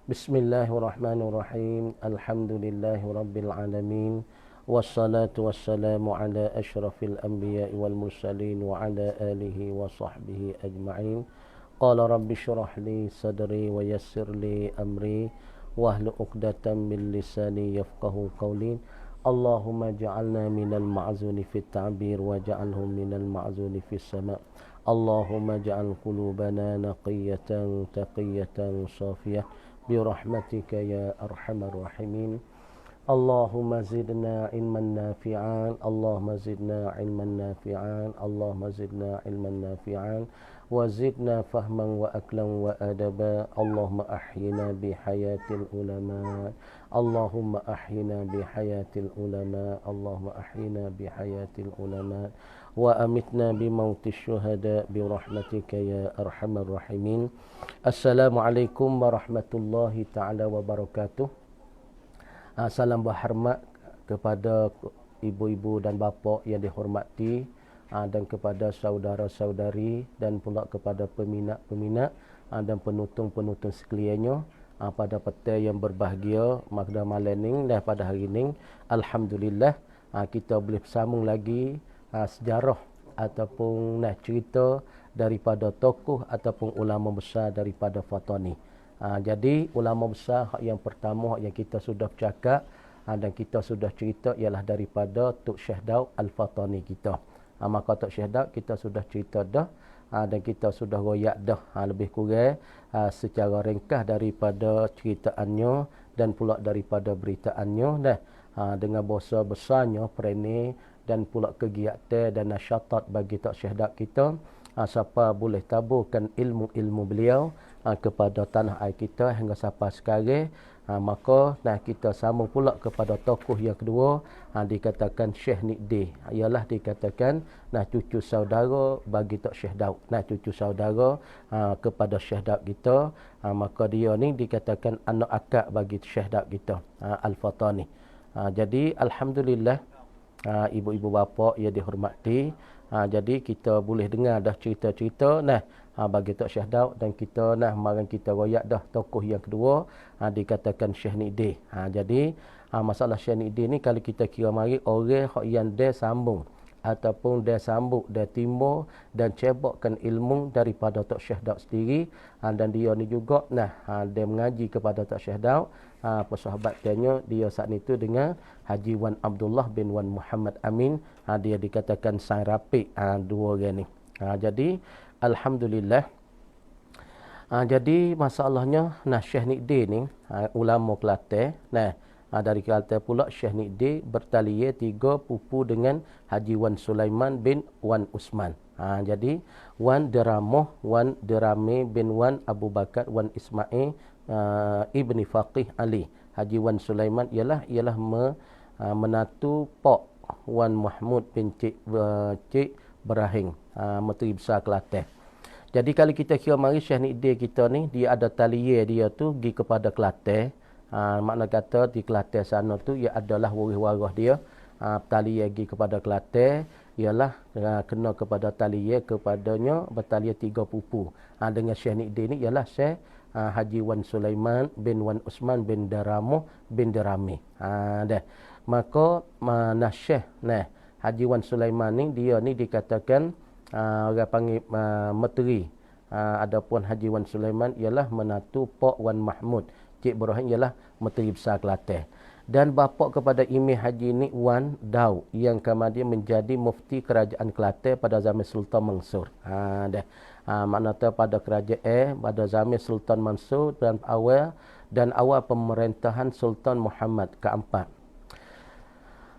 Bismillahirrahmanirrahim. Alhamdulillahirabbil alamin. Wassalatu wassalamu ala asyrafil anbiya'i wal mursalin wa ala alihi wa sahbihi ajma'in. Qala rabbi shrah li sadri wa yassir li amri wahlul 'uqdatam min lisani yafqahu qawli. Allahumma ja'alna minal ma'zuni fit ta'bir wa ja'alhum minal ma'zuni fis sama'. Allahumma ja'al qulubana naqiyatan taqiyatan safiyah birahmatika ya arhamar rahimin. Allahumma zidna ilman nafi'an, Allahumma zidna ilman nafi'an, Allahumma zidna ilman nafi'an, wa zidna fahman wa aklan wa adaba. Allahumma ahyina bi hayatil ulama, Allahumma ahyina bi hayatil ulama, Allahumma ahyina bi hayatil ulama, wa amitna bi mautis syuhada bi rahmatika ya arhamar rahimin. Assalamualaikum warahmatullahi taala wabarakatuh. Salam berhormat kepada ibu-ibu dan bapa yang dihormati, dan kepada saudara-saudari dan pula kepada peminat-peminat dan penonton-penonton sekaliannya pada petang yang berbahagia pada malam ini dan pada hari ini. Alhamdulillah kita boleh bersambung lagi sejarah ataupun cerita daripada tokoh ataupun ulama besar daripada Fatani. Jadi ulama besar yang pertama yang kita sudah bercakap dan kita sudah cerita ialah daripada Tok Syekh Daud Al-Fatani kita. Maka Tok Syekh Daud kita sudah cerita dah, dan kita sudah royak dah lebih kurang secara ringkas daripada ceritaannya dan pula daripada beritaannya dah, dengan bahasa besarnya perene dan pula kegiatan dan nasyatat bagi Tok Syekh Daud kita. Siapa boleh taburkan ilmu-ilmu beliau kepada tanah air kita hingga sampai sekarang, maka kita sambung pula kepada tokoh yang kedua, dikatakan Syekh Nikdi, ialah dikatakan cucu saudara bagi Tok Syekh Daud, cucu saudara kepada Syekh Daud kita, maka dia ni dikatakan anak akak bagi Syekh Daud kita, Al-Fatani. Jadi alhamdulillah, ibu-ibu bapa yang dihormati, jadi kita boleh dengar dah cerita-cerita bagi Tok Syekh Daud, dan kita mari kita royak dah tokoh yang kedua, dikatakan Syekh Nikdi. Jadi masalah Syekh Nikdi ni kalau kita kira mari orang yang dia sambung ataupun dia sambung, dia timbul dan cebokkan ilmu daripada Tok Syekh Daud sendiri, dan dia ni juga dia mengaji kepada Tok Syekh Daud, persahabatannya dia saat itu dengan Haji Wan Abdullah bin Wan Muhammad Amin, dia dikatakan sang rapik dua orang ni. Jadi alhamdulillah, jadi masalahnya Syekh Nikdi ni ulama Kelantan. Dari Kelantan pula Syekh Nikdi bertalian 3 pupu dengan Haji Wan Sulaiman bin Wan Usman. Jadi Wan Deramah, Wan Derame bin Wan Abu Bakar, Wan Ismail ibni Faqih Ali. Haji Wan Sulaiman ialah menatu Pak Wan Mahmud bin Cik Berahing, Menteri Besar Kelantan. Jadi kalau kita kira mari Syekh Nikdi kita ni, dia ada talian dia tu pergi kepada Kelantan. Makna kata di Kelantan sana tu ia adalah waris-waris dia. Talian pergi kepada Kelantan ialah kena kepada talian kepadanya bertalian 3 pupu. Dengan Syekh Nikdi ni ialah Syekh Haji Wan Sulaiman bin Wan Usman bin Daramah bin Darami. Maka Syekh Haji Wan Sulaiman ni, dia ni dikatakan orang panggil Menteri. Adapun Haji Wan Sulaiman ialah menatu Pak Wan Mahmud Cik Berahim, ialah Menteri Besar Kelantan. Dan bapa kepada Imam Haji ni Wan Daud, yang kemudian menjadi mufti kerajaan Kelantan pada zaman Sultan Mansur. Maknanya pada kerajaan pada zaman Sultan Mansur dan awal pemerintahan Sultan Muhammad keempat.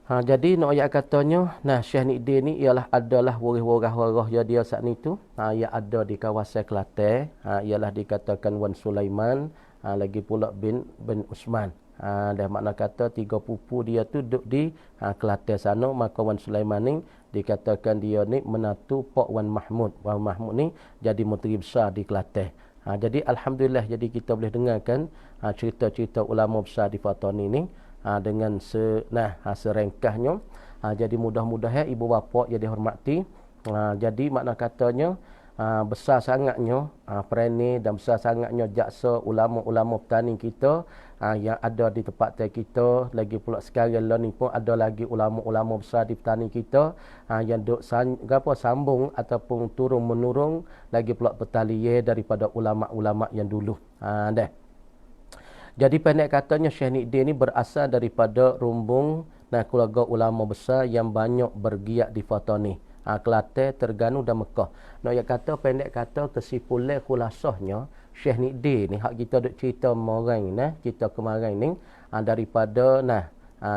Jadi nak ayat katanya, Syekh Nikdi ni adalah waris-waris dia saat itu, yang ada di kawasan Kelantan, ialah dikatakan Wan Sulaiman, lagi pula bin Usman. Dan makna kata 3 pupu dia tu duduk di Kelantan sana, maka Wan Sulaiman ni dikatakan dia ni menatu Pak Wan Mahmud. Wan Mahmud ni jadi menteri besar di Kelantan. Jadi alhamdulillah, jadi kita boleh dengarkan cerita-cerita ulama besar di Fatani ni dengan serengkahnya. Jadi mudah-mudahan ibu bapa yang dihormati, jadi makna katanya besar sangatnya perani dan besar sangatnya jaksa ulama-ulama petani kita yang ada di tempat kita. Lagi pula sekarang ni pun ada lagi ulama-ulama besar di petani kita yang duk sambung ataupun turun menurun lagi pula bertalian daripada ulama-ulama yang dulu. Dah. Jadi pendek katanya Syekh Nidin ni berasal daripada rumbung keluarga ulama besar yang banyak bergiat di Fatani, Kelantan, Terengganu dan Mekah. Nak kata pendek kata kesimpulan khulasahnya Syekh Nidin ni hak kita duk cerita cerita kemarin ni daripada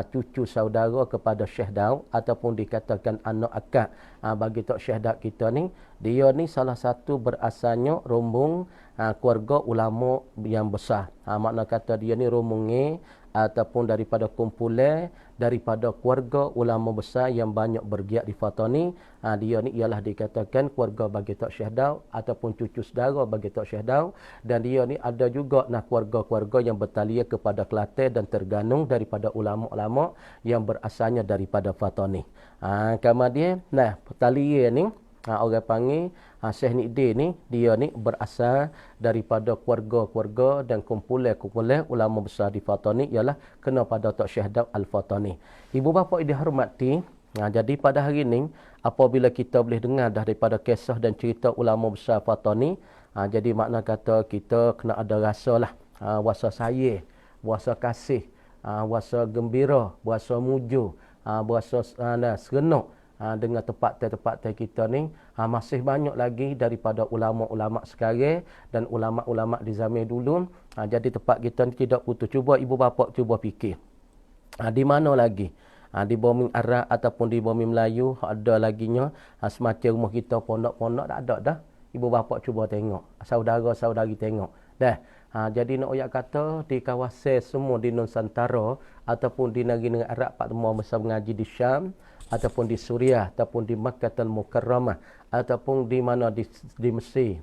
cucu saudara kepada Syekh Daud ataupun dikatakan anak akak bagi tok Syekh Daud kita ni, dia ni salah satu berasalnya rumbung keluarga ulama yang besar. Makna kata dia ni rumbungnya ataupun daripada kumpulan daripada keluarga ulama besar yang banyak bergiat di Fatani. Dia ni ialah dikatakan keluarga bagi tok Syekh Daud ataupun cucu saudara bagi tok Syekh Daud, dan dia ni ada juga keluarga-keluarga yang bertalian kepada Kelantan dan Terengganu daripada ulama-ulama yang berasalnya daripada Fatani. Kemudian pertalian ni orang panggil Syekh Nidin ni, dia ni berasal daripada keluarga-keluarga dan kumpulan-kumpulan ulama besar di Fatani ialah kena pada Tok Syekh Daud Al-Fatani. Ibu bapa yang dihormati, jadi pada hari ini apabila kita boleh dengar daripada kisah dan cerita ulama besar Fatani, jadi makna kata kita kena ada rasa lah, rasa sayang, rasa kasih, rasa gembira, rasa muju, rasa serenuk dengan tempat-tempat kita ni. Masih banyak lagi daripada ulama-ulama sekarang dan ulama-ulama di zaman dulu. Jadi tempat kita ni tidak putus. Cuba ibu bapa cuba fikir, di mana lagi di bumi Arab ataupun di bumi Melayu ada laginya semacam rumah kita pondok-pondok tak ada dah. Ibu bapa cuba tengok, saudara-saudari tengok dah. Jadi nak kata di kawasan semua di Nusantara ataupun di negeri-negeri Arab Pak Temua masa mengaji di Syam ataupun di Suriah ataupun di Makkah Al-Mukarramah ataupun di mana di Mesir.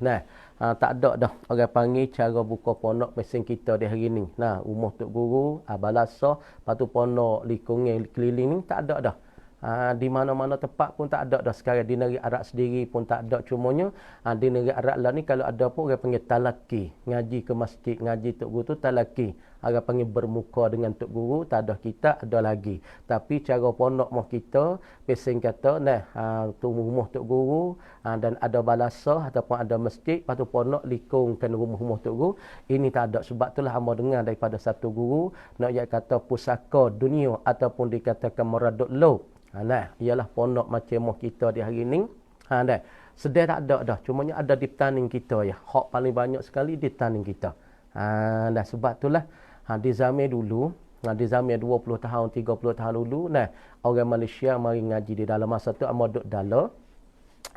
Tak ada dah orang panggil cara buka pondok mesin kita di hari ni. Rumah tok guru, balasah, patu pondok lingkungan keliling ni tak ada dah. Di mana-mana tempat pun tak ada dah sekarang. Di negeri Arab sendiri pun tak ada. Cumanya di negeri Arab lah ni kalau ada pun orang panggil talaki. Ngaji ke masjid, ngaji tok guru tu talaki. Orang panggil bermuka dengan tok guru, tak ada kita ada lagi. Tapi cara pondok mah kita pesing kata tu rumah tok guru dan ada balasah ataupun ada masjid, patu pondok likungkan rumah-rumah tok guru. Ini tak ada. Sebab itulah hamba dengar daripada satu guru nak kata pusaka dunia ataupun dikatakan meraduk laut. Ialah pondok macam moh kita di hari ni. Sedar tak ada dah. Cumanya ada di petani kita ya. Hak paling banyak sekali di petani kita. Sebab itulah di zaman dulu, di zaman 20 tahun, 30 tahun dulu, orang Malaysia mari ngaji di dalam masa tu amat duk dalam.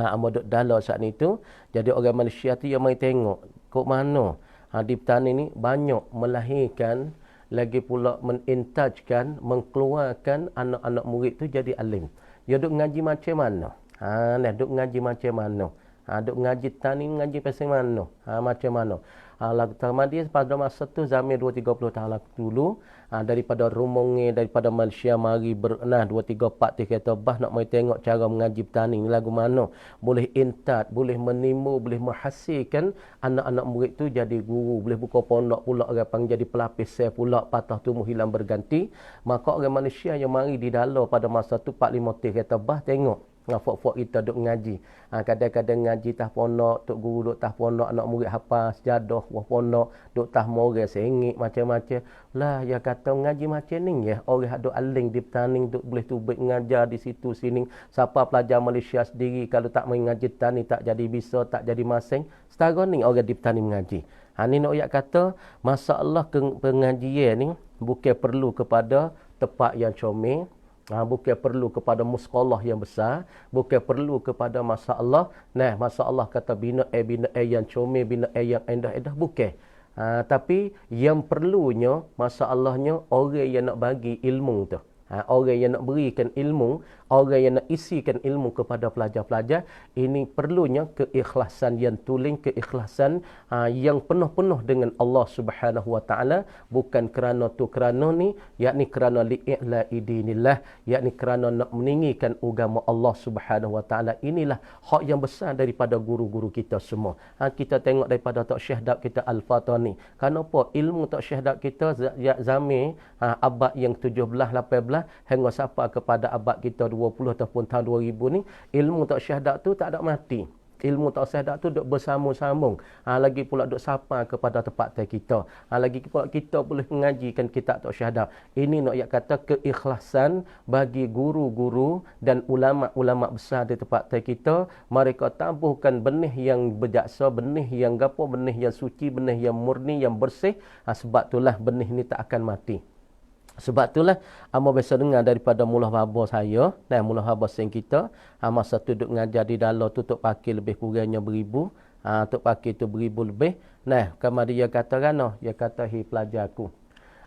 Amat duk dalam saat itu. Jadi orang Malaysia tu yang mari tengok kok mana di petani ni banyak melahirkan, lagi pula menintajkan, mengeluarkan anak-anak murid tu jadi alim. Dia duk ngaji macam mana? Duk ngaji macam mana? Duk ngaji tani, ngaji pasal mana? Macam mana? Lagu dia pada masa tu zaman 2-30 tahun dulu, daripada rumbungnya daripada Malaysia mari 2-3-4 kata bah nak mai tengok cara mengaji petani ni lagu mana boleh intat, boleh menimbul, boleh menghasilkan anak-anak murid tu jadi guru, boleh buka pondok pula, orang panggil jadi pelapis pula, patah tumbuh hilang berganti. Maka orang Malaysia yang mari di dalam pada masa tu 4-5 kata bah tengok fok-fok kita duk ngaji. Kadang-kadang ngaji tah pondok, tok guru duk tah pondok, anak murid hafal sejadah buah pondok, duk tah moral sengit macam-macam. Lah ya kata ngaji macam ni ya, orang duk aling di petani duk boleh tubik ngajar di situ sini. Siapa pelajar Malaysia sendiri kalau tak main ngaji petani tak jadi bisa, tak jadi masing. Setara ni orang di petani mengaji. Ni nak kata masalah pengajian ni bukan perlu kepada tempat yang comel. Bukan perlu kepada muskolah yang besar, bukan perlu kepada masalah kata bina yang comel, bina yang indah-indah, bukan. Tapi yang perlunya masalahnya orang yang nak bagi ilmu tu. Orang yang nak berikan ilmu, orang yang nak isikan ilmu kepada pelajar-pelajar, ini perlunya keikhlasan yang tulen, keikhlasan yang penuh-penuh dengan Allah Subhanahu wa taala, bukan kerana tu kerana ni, yakni kerana li'ila idinillah, yakni kerana nak meninggikan agama Allah Subhanahu wa taala. Inilah hak yang besar daripada guru-guru kita semua. Kita tengok daripada Tok Syekh Daud kita Al-Fatani. Kenapa ilmu Tok Syekh Daud kita zaman abad yang 17 18 hingga sampai kepada abad kita 20 ataupun tahun 2000 ni, ilmu Tok Syekh Daud tu tak ada mati. Ilmu Tok Syekh Daud tu duk bersambung-sambung. Lagi pula duk sapa kepada tempat kita. Lagi pula kita boleh mengajikan kitab Tok Syekh Daud. Ini nak kata keikhlasan bagi guru-guru dan ulama-ulama besar di tempat kita. Mereka tabuhkan benih yang berjaksa, benih yang gapo, benih yang suci, benih yang murni, yang bersih. Sebab itulah benih ni tak akan mati. Sebab itulah amo biasa dengar daripada mula bapa saya dan mula bapa sing kita, masa tu duduk ngajar di dalam tu tok pakai lebih kurangnya beribu, tok pakai tu beribu lebih. Nah, kamar dia kata kan, dia kata hi pelajar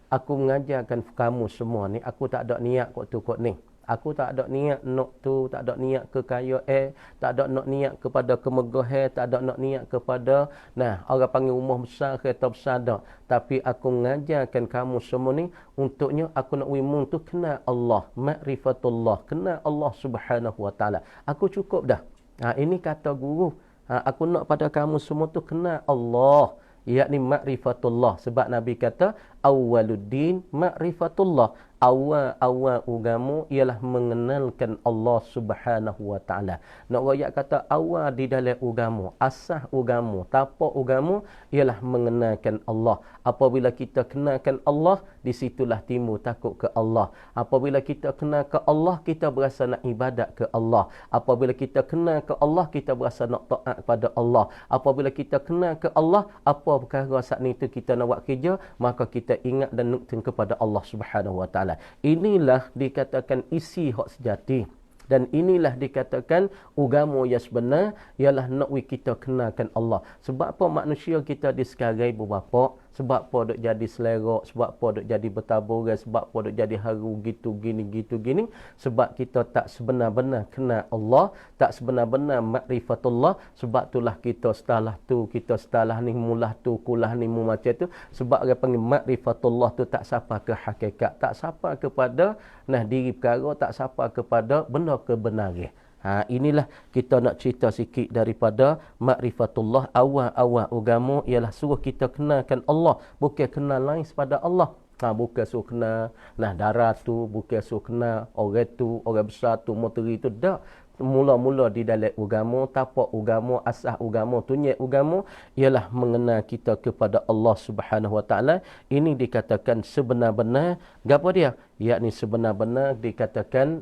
aku mengajarkan kamu semua ni, aku tak ada niat kok tu kok ni. Aku tak ada niat nak tu, tak ada niat kekayaan, tak ada nak niat kepada kemegahan, tak ada nak niat kepada orang panggil rumah besar, kereta besar dak. Tapi aku mengajarkan kamu semua ni untuknya aku nak wimun tu kenal Allah, ma'rifatullah, kenal Allah Subhanahu wa taala. Aku cukup dah. Ini kata guru. Aku nak pada kamu semua tu kenal Allah, yakni ma'rifatullah. Sebab Nabi kata awwaluddin ma'rifatullah. Awal agama ialah mengenalkan Allah Subhanahu wa taala. Nak royak kata awal di dalam agama, asas agama, tapak agama ialah mengenalkan Allah. Apabila kita kenalkan Allah, di situlah timbul takut ke Allah. Apabila kita kenal ke Allah, kita berasa nak ibadat ke Allah. Apabila kita kenal ke Allah, kita berasa nak taat kepada Allah. Apabila kita kenal ke Allah, apa perkara saat itu kita nak buat kerja, maka kita ingat dan nuktin kepada Allah Subhanahu wa taala. Inilah dikatakan isi hak sejati. Dan inilah dikatakan agama yang sebenar, ialah nak kita kenalkan Allah. Sebab apa manusia kita di sekarang ibu bapa, sebab apa duk jadi selera, sebab apa duk jadi bertaburan, sebab apa duk jadi haru gitu gini. Sebab kita tak sebenar-benar kenal Allah, tak sebenar-benar makrifatullah. Sebab itulah kita setelah tu, kita setelah ni mulah tu, kulah ni macam tu. Sebab orang panggil makrifatullah tu tak sapa ke hakikat, tak sapa kepada diri perkara, tak sapa kepada benda kebenaran. Inilah kita nak cerita sikit daripada makrifatullah. Awal agama ialah suruh kita kenalkan Allah, bukan kenal lain sepada Allah. Bukan suruh kenal darah tu, bukan suruh kenal orang tu, orang besar tu, moteri tu, tak. Mula-mula di dalam agama, tapak agama, asas agama, tunjuk agama ialah mengenal kita kepada Allah Subhanahu wa taala. Ini dikatakan sebenar-benar gapo dia? Yakni sebenar-benar dikatakan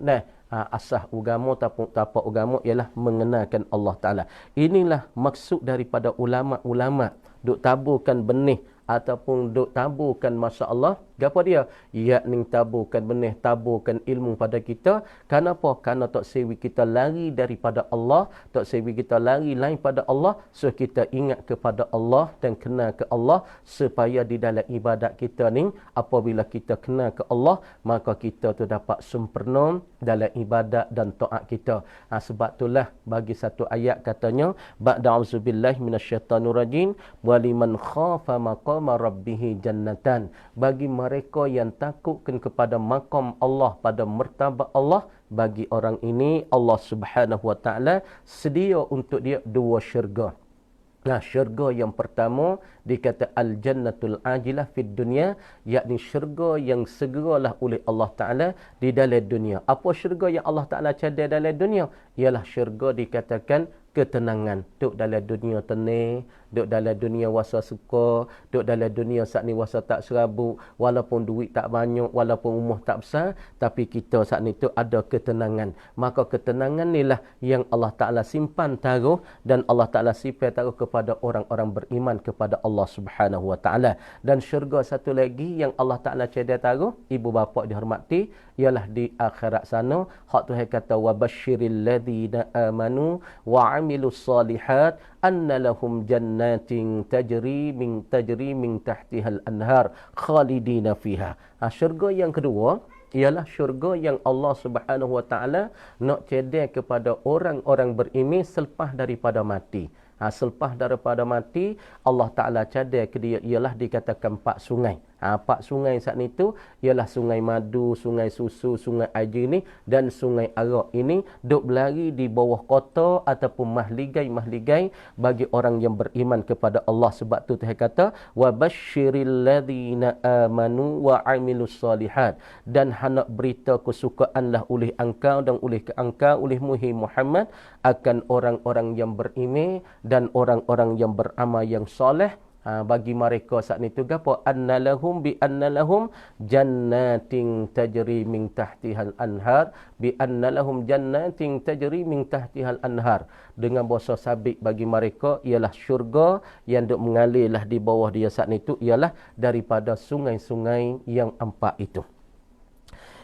asas agama, tapak agama ialah mengenalkan Allah taala. Inilah maksud daripada ulama-ulama duk taburkan benih ataupun duk taburkan masya-Allah. Gapo dia? Yakni taburkan benih, taburkan ilmu pada kita. Kenapa? Kerana tak sewi kita lari daripada Allah, tak sewi kita lari lain pada Allah, so kita ingat kepada Allah dan kenal ke Allah, supaya di dalam ibadat kita ni, apabila kita kenal ke Allah, maka kita tu dapat sempurna dalam ibadat dan taat kita. Sebab itulah bagi satu ayat katanya, ba'da auzubillahi minasyaitanirrajim, waliman khafa maqama rabbih jannatan. Bagi mereka yang takutkan kepada makam Allah, pada martabat Allah, bagi orang ini Allah Subhanahu wa taala sedia untuk dia dua syurga. Syurga yang pertama dikata al-jannatul ajilah fid dunya, yakni syurga yang segeralah oleh Allah Taala di dalam dunia. Apa syurga yang Allah Taala cadat dalam dunia? Ialah syurga dikatakan ketenangan. Duk dalam dunia tenang, duk dalam dunia wasa suka, duk dalam dunia saat ni wasa tak serabut, walaupun duit tak banyak, walaupun rumah tak besar, tapi kita saat ni tu ada ketenangan. Maka ketenangan inilah yang Allah Ta'ala simpan taruh, dan Allah Ta'ala simpan taruh kepada orang-orang beriman kepada Allah Subhanahu Wa Ta'ala. Dan syurga satu lagi yang Allah Ta'ala cedia taruh, ibu bapa dihormati, ialah di akhirat sana. Hak Tuhan kata, wa basyiril ladzina amanu wa amilus salihat anna lahum jannatin tajri min tahtihal anhar khalidina fiha. Syurga yang kedua ialah syurga yang Allah Subhanahu Wa Taala nak cedek kepada orang-orang beriman selepas daripada mati. Selepas daripada mati, Allah Ta'ala cadar ke dia ialah dikatakan 4 sungai. 4 sungai saat itu ialah sungai madu, sungai susu, sungai air ni dan sungai arak ini duk berlari di bawah kota ataupun mahligai-mahligai bagi orang yang beriman kepada Allah. Sebab tu Tuhan kata wa basyiril ladzina amanu wa amilus solihat, dan hendak berita kesukaanlah oleh engkau dan oleh engkau oleh Muhammad akan orang-orang yang beriman dan orang-orang yang beramal yang soleh. Bagi mereka saat itu gapo annalahum bi annalahum jannatin tajri min tahtihal anhar bi annalahum jannatin tajri min tahtihal anhar, dengan bahasa sabit bagi mereka ialah syurga yang duk mengalirlah di bawah dia saat itu ialah daripada sungai-sungai yang 4 itu.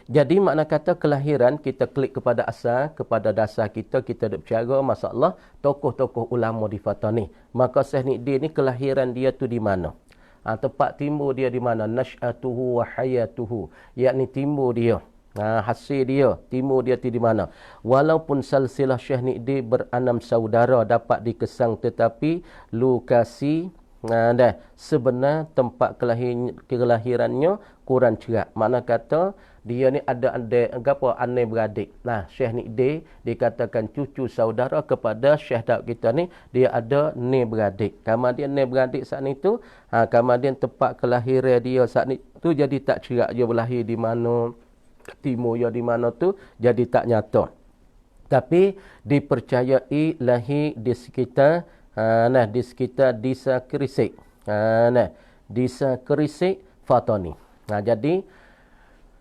Jadi makna kata kelahiran, kita klik kepada asal, kepada dasar kita duk bercara masalah tokoh-tokoh ulama di Fatah ni. Maka Syekh Nidin ni kelahiran dia tu di mana? Tempat timbul dia di mana? Nash'atuhu wa hayatuhu. Yakni timbul dia. Hasil dia, timbul dia tu di mana? Walaupun silsilah Syekh Nidin berenam saudara dapat dikesang, tetapi lokasi sebenar tempat kelahirannya kurang cerak. Makna kata dia ni ada anak beradik. Syekh Nidin dikatakan cucu saudara kepada Syekh Daud kita ni, dia ada ni beradik. Kemudian ni beradik saat itu, kemudian tempat kelahiran dia saat itu jadi tak cerak, dia berlahir di mana, timur dia di mana tu jadi tak nyata. Tapi dipercayai lahir di sekitar di sekitar Desa Kerisik. Desa Kerisik Fatah ni.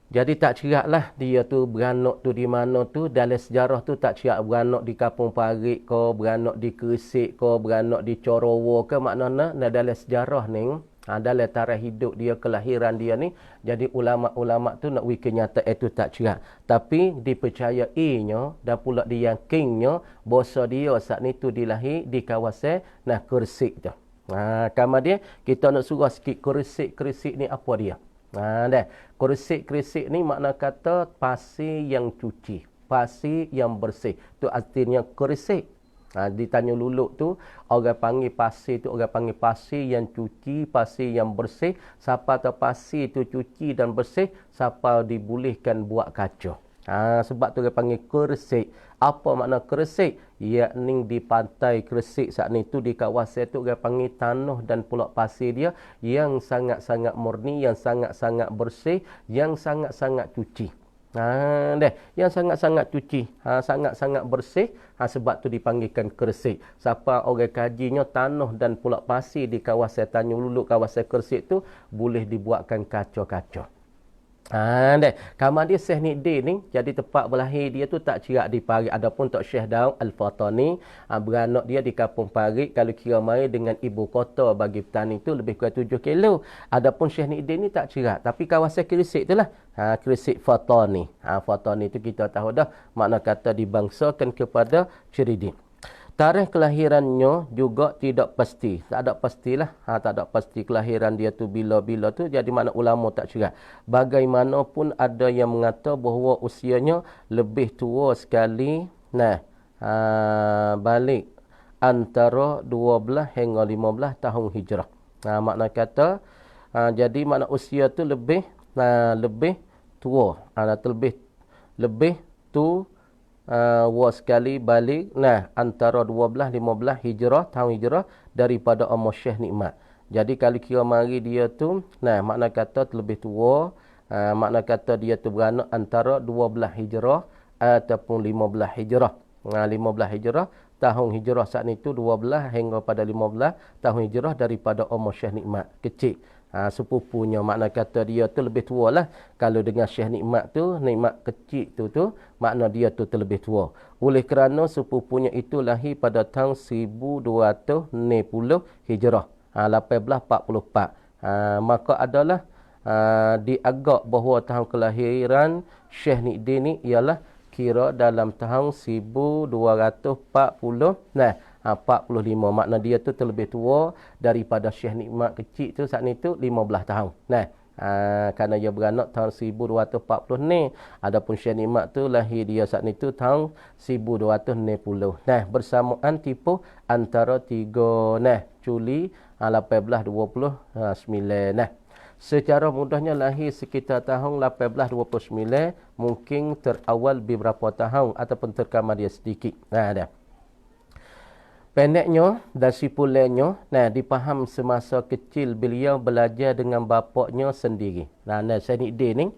Jadi tak ceraklah dia tu beranak tu di mana tu. Dalam sejarah tu tak cerak beranak di Kampung Parit ke, beranak di Kerisik ke, beranak di Corowo ke. Maknanya dalam sejarah ni, dalam tarikh hidup dia, kelahiran dia ni, jadi ulama-ulama tu nak wiki kenyataan itu tak cerak. Tapi dipercayainya dan pula diyakinnya bahasa dia saat ni tu dilahir di kawasan Kerisik tu. Kemudian kita nak surah sikit Kerisik ni apa dia? Kerisik ni makna kata pasir yang cuci, pasir yang bersih. Tu artinya Kerisik. Ditanya luluk tu, orang panggil pasir tu, orang panggil pasir yang cuci, pasir yang bersih. Siapa tahu pasir tu cuci dan bersih, siapa dibolehkan buat kaca. Sebab tu orang panggil Kerisik. Apa makna Kerisik? Yakni di pantai Kerisik saat ni tu, di kawasan tu orang panggil tanah dan pula pasir dia yang sangat-sangat murni, yang sangat-sangat bersih, yang sangat-sangat cuci. Yang sangat-sangat cuci, sangat-sangat bersih. Sebab tu dipanggilkan Kerisik. Siapa orang kajinya tanah dan pula pasir di kawasan Tanjung Luluk, kawasan Kerisik tu boleh dibuatkan kaca-kaca. Kamar dia Syekh Nidin ni, jadi tempat berlahir dia tu tak cerak di Parit. Adapun Tok Syekh Daud Al-Fatah ni, beranak dia di Kampung Parit. Kalau kira mai dengan ibu kota bagi petani tu lebih kurang 7 kilo. Adapun Syekh Nidin ni tak cerak, tapi kawasan Kerisik tu lah. Kerisik Fatah ni. Fatah ni tu kita tahu dah makna kata dibangsakan kepada Ceridin. Tarikh kelahirannya juga tidak pasti. Tak ada pastilah. Tak ada pasti kelahiran dia tu bila-bila tu. Jadi mana ulama tak cerak. Bagaimanapun ada yang mengata bahawa usianya lebih tua sekali. Balik antara 12 hingga 15 tahun hijrah. Makna kata, jadi makna usia tu lebih tua. Lebih tu sekali balik antara 12-15 hijrah, tahun hijrah daripada Umar Syekh Nikmat. Jadi kalau kira mari dia tu makna kata lebih tua, makna kata dia tu beranak antara 12 hijrah ataupun 15 hijrah. 15 hijrah, tahun hijrah saat itu 12 hingga pada 15 tahun hijrah daripada Umar Syekh Nikmat. Kecil. Sepupunya, makna kata dia tu lebih tua lah. Kalau dengan Syekh Nikmat tu, Nikmat kecil tu makna dia tu terlebih tua. Oleh kerana sepupunya itu lahir pada tahun 1290 hijrah, 1844. Maka adalah diagak bahawa tahun kelahiran Syekh Nidin ni ialah kira dalam tahun 1240 45. Makna dia tu terlebih tua daripada Syekh Nikmat kecil tu saat ni tu 15 tahun. Kerana dia beranak tahun 1240 ni. Adapun Syekh Nikmat tu lahir dia saat ni tu tahun 1290. Nah, bersamaan tipu antara 3 Juli 1829. Nah, secara mudahnya lahir sekitar tahun 1829, mungkin terawal beberapa tahun ataupun terkamar dia sedikit. Dah. Pendeknya dan simpulannya, dipaham semasa kecil beliau belajar dengan bapaknya sendiri. Syekh Nidin ni,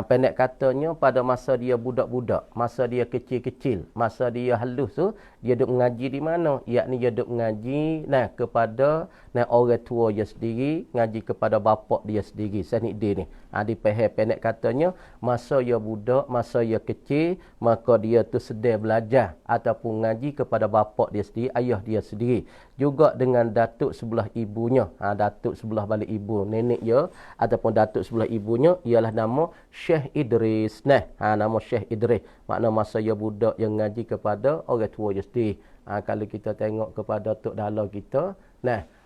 pendek katanya pada masa dia budak-budak, masa dia kecil-kecil, masa dia halus tu, dia duk mengaji di mana? Yakni dia duk mengaji kepada orang tua dia sendiri, ngaji kepada bapak dia sendiri. Syekh Nidin ni. Dipaham pendek katanya, masa dia budak, masa dia kecil, maka dia tu sedang belajar ataupun ngaji kepada bapak dia sendiri, ayah dia sendiri. Juga dengan datuk sebelah ibunya. Datuk sebelah balik ibu, nenek dia ataupun datuk sebelah ibunya ialah nama Syekh Idris. Nama Syekh Idris. Makna masa dia budak yang ngaji kepada orang tua dia sendiri. Kalau kita tengok kepada tok dalau kita,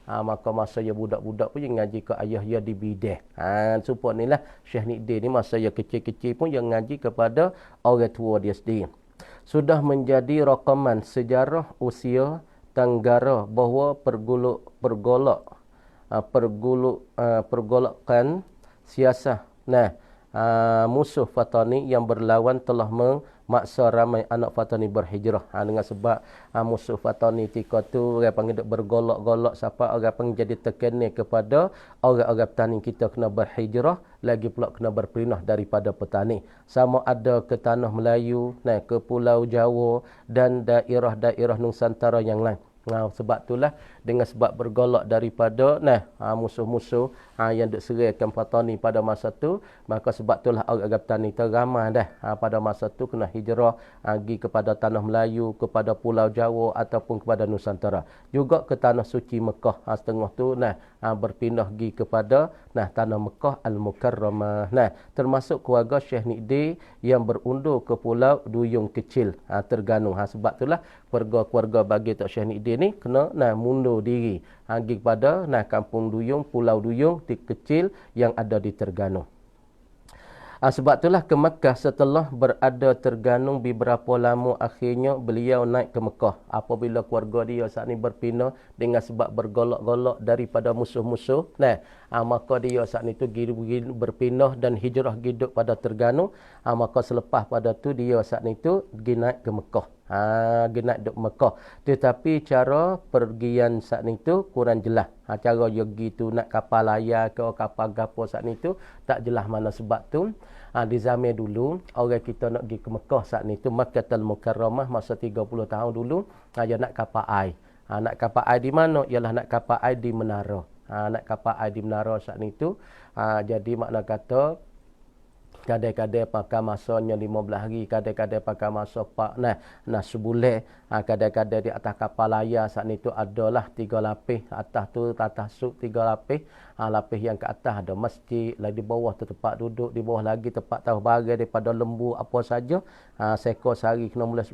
maka masa dia budak-budak pun dia ngaji ke ayah dia di bidang. Supaya inilah Syekh Nidin ni masa dia kecil-kecil pun dia ngaji kepada orang tua dia sendiri. Sudah menjadi rakaman sejarah usia Tenggara bahawa pergolakan siasah musuh Fatani yang berlawan telah memaksa ramai anak Fatani berhijrah. Dengan sebab musuh Fatani ketika tu orang panggil bergolak-golak, siapa orang panggil jadi tekanan kepada orang-orang petani kita kena berhijrah, lagi pula kena berpindah daripada petani. Sama ada ke tanah Melayu, ke Pulau Jawa dan daerah-daerah Nusantara yang lain. Sebab itulah dengan sebab bergolak daripada musuh-musuh yang duk serahkan Fatani pada masa tu, maka sebab itulah orang petani teramai pada masa tu kena hijrah pergi kepada tanah Melayu, kepada Pulau Jawa ataupun kepada Nusantara. Juga ke tanah suci Mekah setengah tu berpindah pergi kepada tanah Mekah Al-Mukarramah. Termasuk keluarga Syekh Nidin yang berundur ke Pulau Duyung Kecil Terengganu. Sebab itulah keluarga-keluarga bagi Tok Syekh Nidin ni kena mundur diri pergi kepada kampung Duyung, Pulau Duyung kecil yang ada di Terengganu. Sebab itulah ke Mekah setelah berada Terengganu beberapa lama, akhirnya beliau naik ke Mekah. Apabila keluarga dia saat ni berpindah dengan sebab bergolak-golak daripada musuh-musuh, maka dia saat ni tu berpindah dan hijrah hidup pada Terengganu. Maka selepas pada tu dia saat ni tu pergi naik ke Mekah. Naik duk Mekah. Tetapi cara pergian saat ni tu kurang jelas. Cara dia pergi tu nak kapal layar ke kapal gapo saat ni tu tak jelas mana. Sebab tu di zaman dulu orang kita nak pergi ke Mekah saat ni tu, Makkahul Mukarramah masa 30 tahun dulu, dia nak kapal air. Nak kapal air di mana? Ialah nak kapal air di menara. Nak kapal air di menara saat ni tu. Jadi makna kata kadang-kadang pakai masanya 15 hari, kadang-kadang pakai masa sebulan. Kadang-kadang di atas kapal layar saat ni tu adalah 3 lapis. Atas tu atas sub 3 lapis. Lapis yang ke atas ada masjid, lagi di bawah tu tempat duduk, di bawah lagi tempat tahu barang daripada lembu apa saja. Seekor sehari kena mulai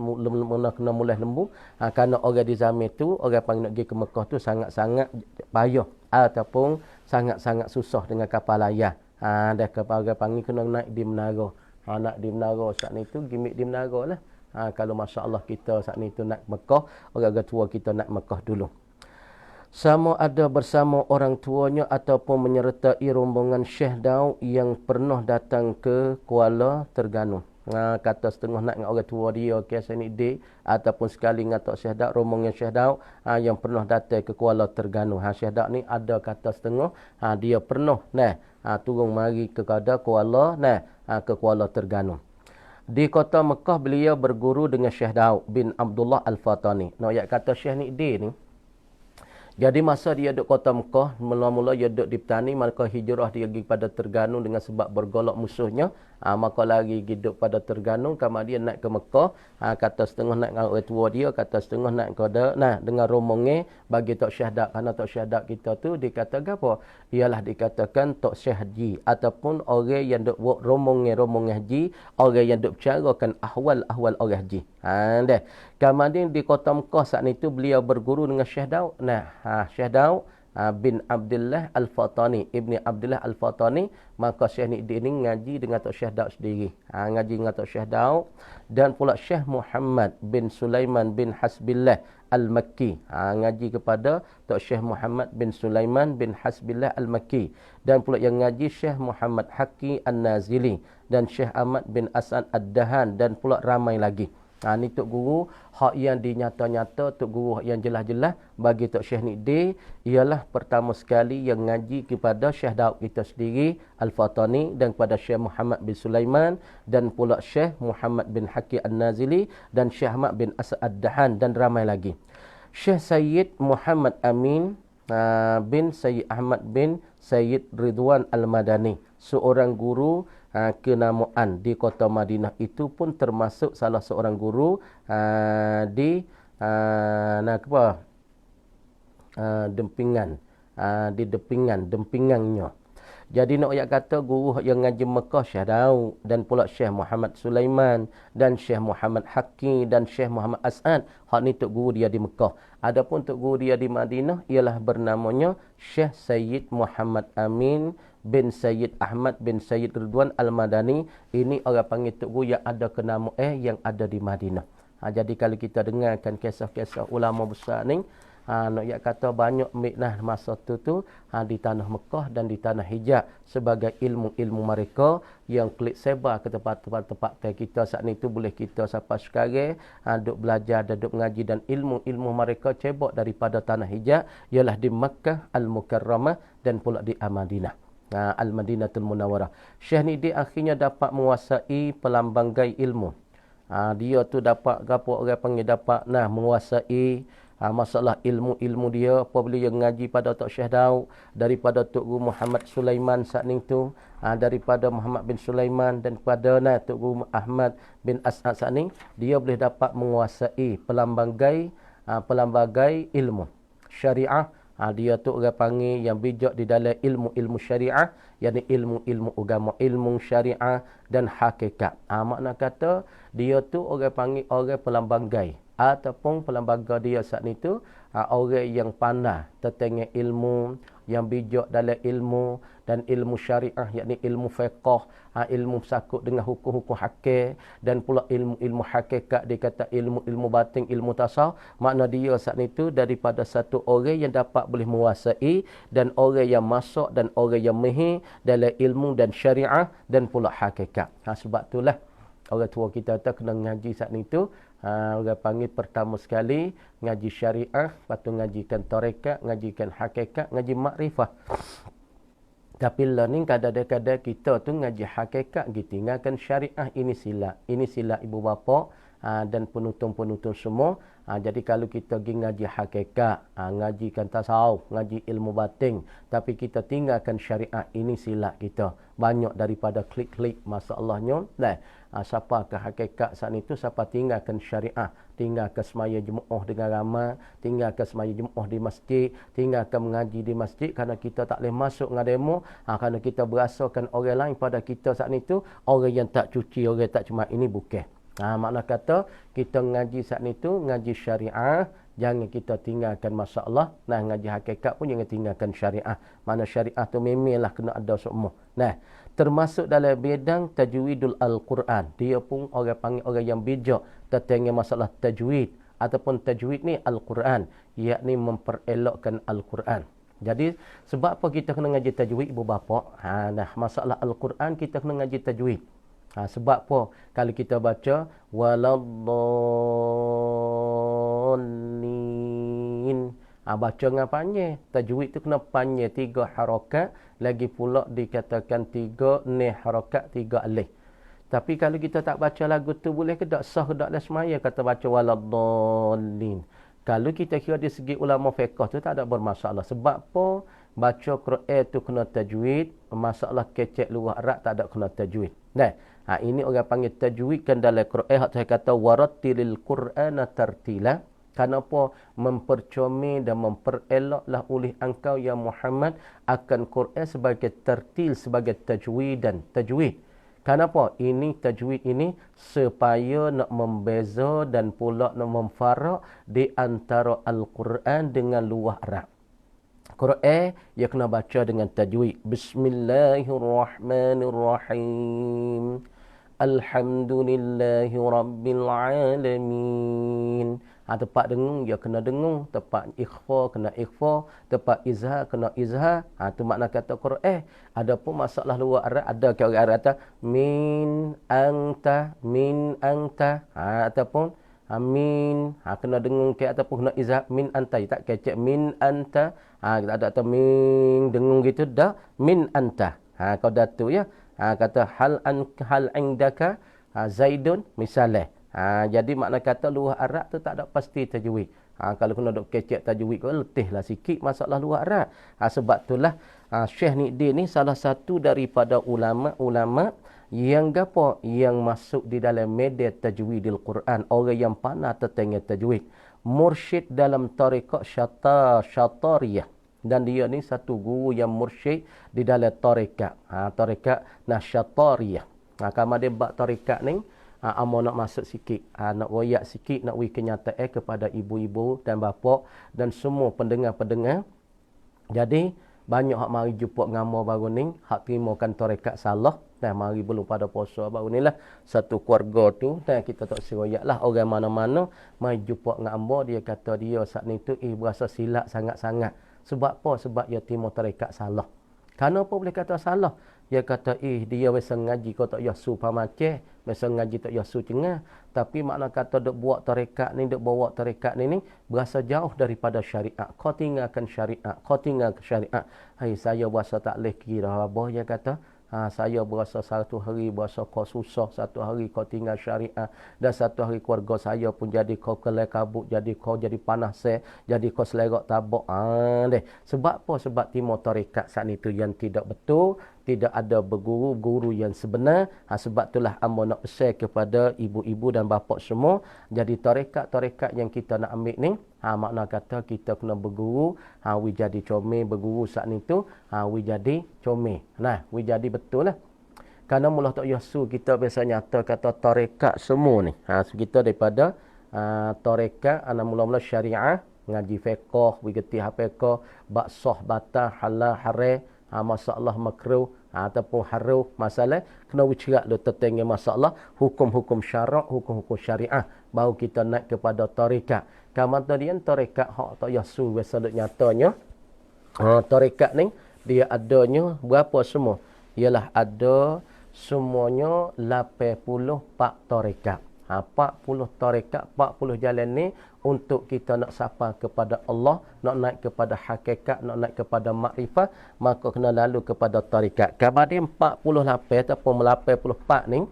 lembu. Kerana orang di zaman tu, orang panggil nak pergi ke Mekah tu sangat-sangat payah ataupun sangat-sangat susah dengan kapal layar. Dah kapal orang panggil kena naik di menara. Nak di menara saat ni tu gimmick di menara lah. Kalau masya-Allah kita saat ni tu nak Mekah, orang tua kita nak Mekah dulu. Sama ada bersama orang tuanya ataupun menyertai rombongan Syekh Daud yang pernah datang ke Kuala Terengganu. Kata setengah nak dengan orang tua dia ke Syekh Nidin ataupun sekali dengan Tok Syekh Daud, rombongan Syekh Daud yang pernah datang ke Kuala Terengganu. Syekh Daud ni ada kata setengah dia pernah turun mari ke Kuala ke Kuala Terengganu. Di kota Mekah beliau berguru dengan Syekh Daud bin Abdullah Al-Fatani. Ayat kata Syekh Nidin ni, jadi masa dia duduk kota Mekah, mula-mula dia duduk di petani, maka hijrah dia pergi pada Terengganu dengan sebab bergolak musuhnya. Maka lari hidup pada Terengganu, kemudian naik ke Mekah. Kata setengah nak dengan orang tua dia, kata setengah nak dengan rombongan bagi Tok Syekh Daud. Kerana Tok Syekh Daud kita tu dikatakan apa? Ialah dikatakan Tok Syekh Haji ataupun orang yang duk buat rombongan haji, orang yang duk bicarakan ahwal-ahwal orang haji. Kemudian di kota Mekah saat itu beliau berguru dengan Syekh Daud. Syekh Daud bin Abdullah Al-Fatani, Ibni Abdullah Al-Fatani. Maka Syekh ni ngaji dengan Tok Syekh Daud sendiri. Ngaji dengan Tok Syekh Daud. Dan pula Syekh Muhammad bin Sulaiman bin Hasbillah Al-Makki. Ngaji kepada Tok Syekh Muhammad bin Sulaiman bin Hasbillah Al-Makki. Dan pula yang ngaji Syekh Muhammad Haqi An-Nazili dan Syekh Ahmad bin As'ad Ad-Dahan dan pula ramai lagi. Ni Tok Guru hak yang dinyata-nyata, Tok Guru hak yang jelas-jelas bagi Tok Syekh Nikdi ialah pertama sekali yang ngaji kepada Syekh Daud kita sendiri Al-Fatani dan kepada Syekh Muhammad bin Sulaiman dan pula Syekh Muhammad bin Haqi An-Nazili dan Syekh Ahmad bin As'ad Ad-Dahan dan ramai lagi. Syekh Sayyid Muhammad Amin bin Sayyid Ahmad bin Sayyid Ridwan Al-Madani, seorang guru kenamaan di kota Madinah, itu pun termasuk salah seorang guru di dempingannya. Jadi nak ayat kata guru yang ngaji Mekah Syekh Daud dan pula Syekh Muhammad Sulaiman dan Syekh Muhammad Haqi dan Syekh Muhammad As'ad, hak ni tok guru dia di Mekah. Adapun tok guru dia di Madinah ialah bernamanya Syekh Sayyid Muhammad Amin bin Sayyid Ahmad bin Sayyid Ridwan Al-Madani. Ini orang panggil tok guru yang ada kenama yang ada di Madinah. Jadi kalau kita dengarkan kisah-kisah ulama besar ni, nak yak kata banyak miknah masa tu di tanah Mekah dan di tanah Hijaz sebagai ilmu-ilmu mereka yang klik sebar ke tempat-tempat kita saat ni tu, boleh kita sampai sekarang duk belajar dan duk mengaji, dan ilmu-ilmu mereka cebok daripada tanah Hijaz ialah di Makkah Al-Mukarramah dan pula di Madinah Al-Madinatul Munawwarah. Syekh ni dia akhirnya dapat menguasai pelambanggai ilmu. Dia tu dapat gapo orang panggil dapat menguasai masalah ilmu-ilmu dia apabila dia ngaji pada Tok Syekh Daud, daripada Tok Guru Muhammad Sulaiman saat ni tu, daripada Muhammad bin Sulaiman dan kepada Tok Guru Ahmad bin As'ad saat ni, dia boleh dapat menguasai pelambanggai ilmu syariah. Dia tu orang panggil yang bijak di dalam ilmu-ilmu syariah, yakni ilmu-ilmu agama, ilmu syariah dan hakikat. Makna kata dia tu orang panggil orang pelambanggai, ataupun pelambangga dia saat ni tu orang yang pandai tentang ilmu, yang bijak dalam ilmu dan ilmu syariah, yakni ilmu fiqh, ilmu sakut dengan hukum-hukum hakim, dan pula ilmu-ilmu hakikat dikata ilmu-ilmu batin, ilmu tasawuf. Makna dia saat ni tu daripada satu orang yang dapat boleh menguasai dan orang yang masuk dan orang yang mahir dalam ilmu dan syariah dan pula hakikat. Sebab itulah orang tua kita kena ngaji saat ni tu. Orang panggil pertama sekali ngaji syariah, lepas tu ngajikan tarekat, ngajikan hakikat, ngaji makrifah. Tapi lah ni kadang-kadang kita tu ngaji hakikat, kita tinggalkan syariah. Ini silap ibu bapa dan penonton-penonton semua. Jadi kalau kita pergi ngaji hakikat, ngajikan tasawuf, ngaji ilmu batin, tapi kita tinggalkan syariah, ini silap kita. Banyak daripada klik-klik masalahnya. Siapa ke hakikat saat itu, siapa tinggalkan syariah, tinggalkan semaya Jumaat dengan ramai, tinggalkan semaya Jumaat di masjid, tinggalkan mengaji di masjid kerana kita tak boleh masuk ngademo, kerana kita berasakan orang lain pada kita saat itu orang yang tak cuci, orang tak cuma ini bukan. Makna kata kita ngaji saat itu ngaji syariah, jangan kita tinggalkan masalah. Ngaji hakikat pun jangan tinggalkan syariah. Mana syariah tu memanglah kena ada semua. Termasuk dalam bidang tajwidul Al-Quran. Dia pun orang panggil orang yang bijak tentang masalah tajwid ataupun tajwid ni Al-Quran, yakni memperelokkan Al-Quran. Jadi sebab apa kita kena ngaji tajwid ibu bapa? Masalah Al-Quran kita kena ngaji tajwid. Sebab apa? Kalau kita baca waladdallin, baca dengan panjang. Tajwid tu kena panjang 3 harakat, lagi pula dikatakan 3 harakat 3 alif. Tapi kalau kita tak baca lagu tu, boleh ke tak sah ke tak dalam semaya kata baca waladdallin? Kalau kita kira di segi ulama fiqh tu tak ada bermasalah. Sebab apa? Baca Quran tu kena tajwid, masalah kecek luar Arab tak ada kena tajwid. Ini orang panggil tajwid kan dalam Quran. Saya kata warattilil Qur'ana tartila. Kenapa? Mempercomel dan mempereloklah oleh engkau ya Muhammad akan Quran sebagai tertil, sebagai tajwid. Kenapa? Ini tajwid ini supaya nak membeza dan pula nak memfarak di antara Al-Quran dengan luar Arab. Quran dia kena baca dengan tajwid. Bismillahirrahmanirrahim. Alhamdulillahi Rabbil Alamin. Tempat dengung, dia kena dengung. Tempat ikhfa, kena ikhfa. Tempat izhar, kena izhar. Itu makna kata Quran. Adapun masalah luar Arab, ada ke orang Arab kata, min anta. Ataupun, min. Kena dengung ke ataupun kena izhar, min anta. Tak kecek, min anta. Kita ada kata, min, dengung gitu. Dah, min anta. Kau dah tu ya. Kata hal indaka zaidun misalnya. Jadi makna kata luar Arab tu tak ada pasti tajwid. Kalau kena dok kecek tajwid kau letihlah sikit masalah luar Arab. Sebab itulah Syekh Nidin ni salah satu daripada ulama-ulama yang gapo yang masuk di dalam media tajwidil Quran, orang yang pandai tentang tajwid. Mursyid dalam tarekat Syatariyah. Dan dia ni satu guru yang mursyid di dalam tarekat. Tarekat Nasyatariyah. Kalau dia buat tarekat ni, amo nak masuk sikit. Nak royak sikit, nak beri kenyataan kepada ibu-ibu dan bapa dan semua pendengar-pendengar. Jadi, banyak hak mari jumpa ngamo baru ni, hak terimakan tarekat salah. Dan mari belum pada puasa baru ni lah. Satu keluarga tu, dan kita tak seroyak lah. Orang mana-mana, mari jumpa ngamo, dia kata dia saat ni tu, berasa silap sangat-sangat. Sebab apa? Sebab dia timur tarekat salah. Kenapa boleh kata salah? Dia kata, dia biasa ngaji kau tak yasu pamaceh. Biasa ngaji tak yasu cengah. Tapi makna kata duk buat tarekat ni, duk bawa tarekat ni, berasa jauh daripada syariat. Kau tinggalkan syariat. Kau tinggalkan syariat. Hai, saya berasa tak boleh kira apa. Dia kata, saya berasa satu hari berasa kau susah, satu hari kau tinggal syariah, dan satu hari keluarga saya pun jadi kau kelai kabut, jadi kau jadi panas, jadi kau selerak tabak. Deh. Sebab apa? Sebab timur tarekat saat itu yang tidak betul, tidak ada berguru-guru yang sebenar. Sebab itulah amba nak share kepada ibu-ibu dan bapa semua. Jadi tarekat-tarekat yang kita nak ambil ni, makna kata kita kena berguru, we jadi comel, berguru saat ni tu, we jadi comel. Nah, we jadi betul lah. Kerana mula tak yasu kita biasa nyata kata tarekat semua ni. Kita daripada tarekat, mula-mula syariah, ngaji fiqh, we getih fiqh, baksah, batah, halal, haram, masalah makruh ataupun haram, masalah kena wicerak lu tentang masalah hukum-hukum syarak, hukum-hukum syariah, baru kita naik kepada tarekat. Kemudian tarekat hak tak yasu biasa nyatanya, tarekat ni dia adanya berapa semua? Ialah ada semuanya 84 tarekat. 40 tarekat, 40 jalan ni untuk kita nak sapa kepada Allah, nak naik kepada hakikat, nak naik kepada makrifat, maka kena lalu kepada tarekat. Kemudian 48 ataupun 84 ni,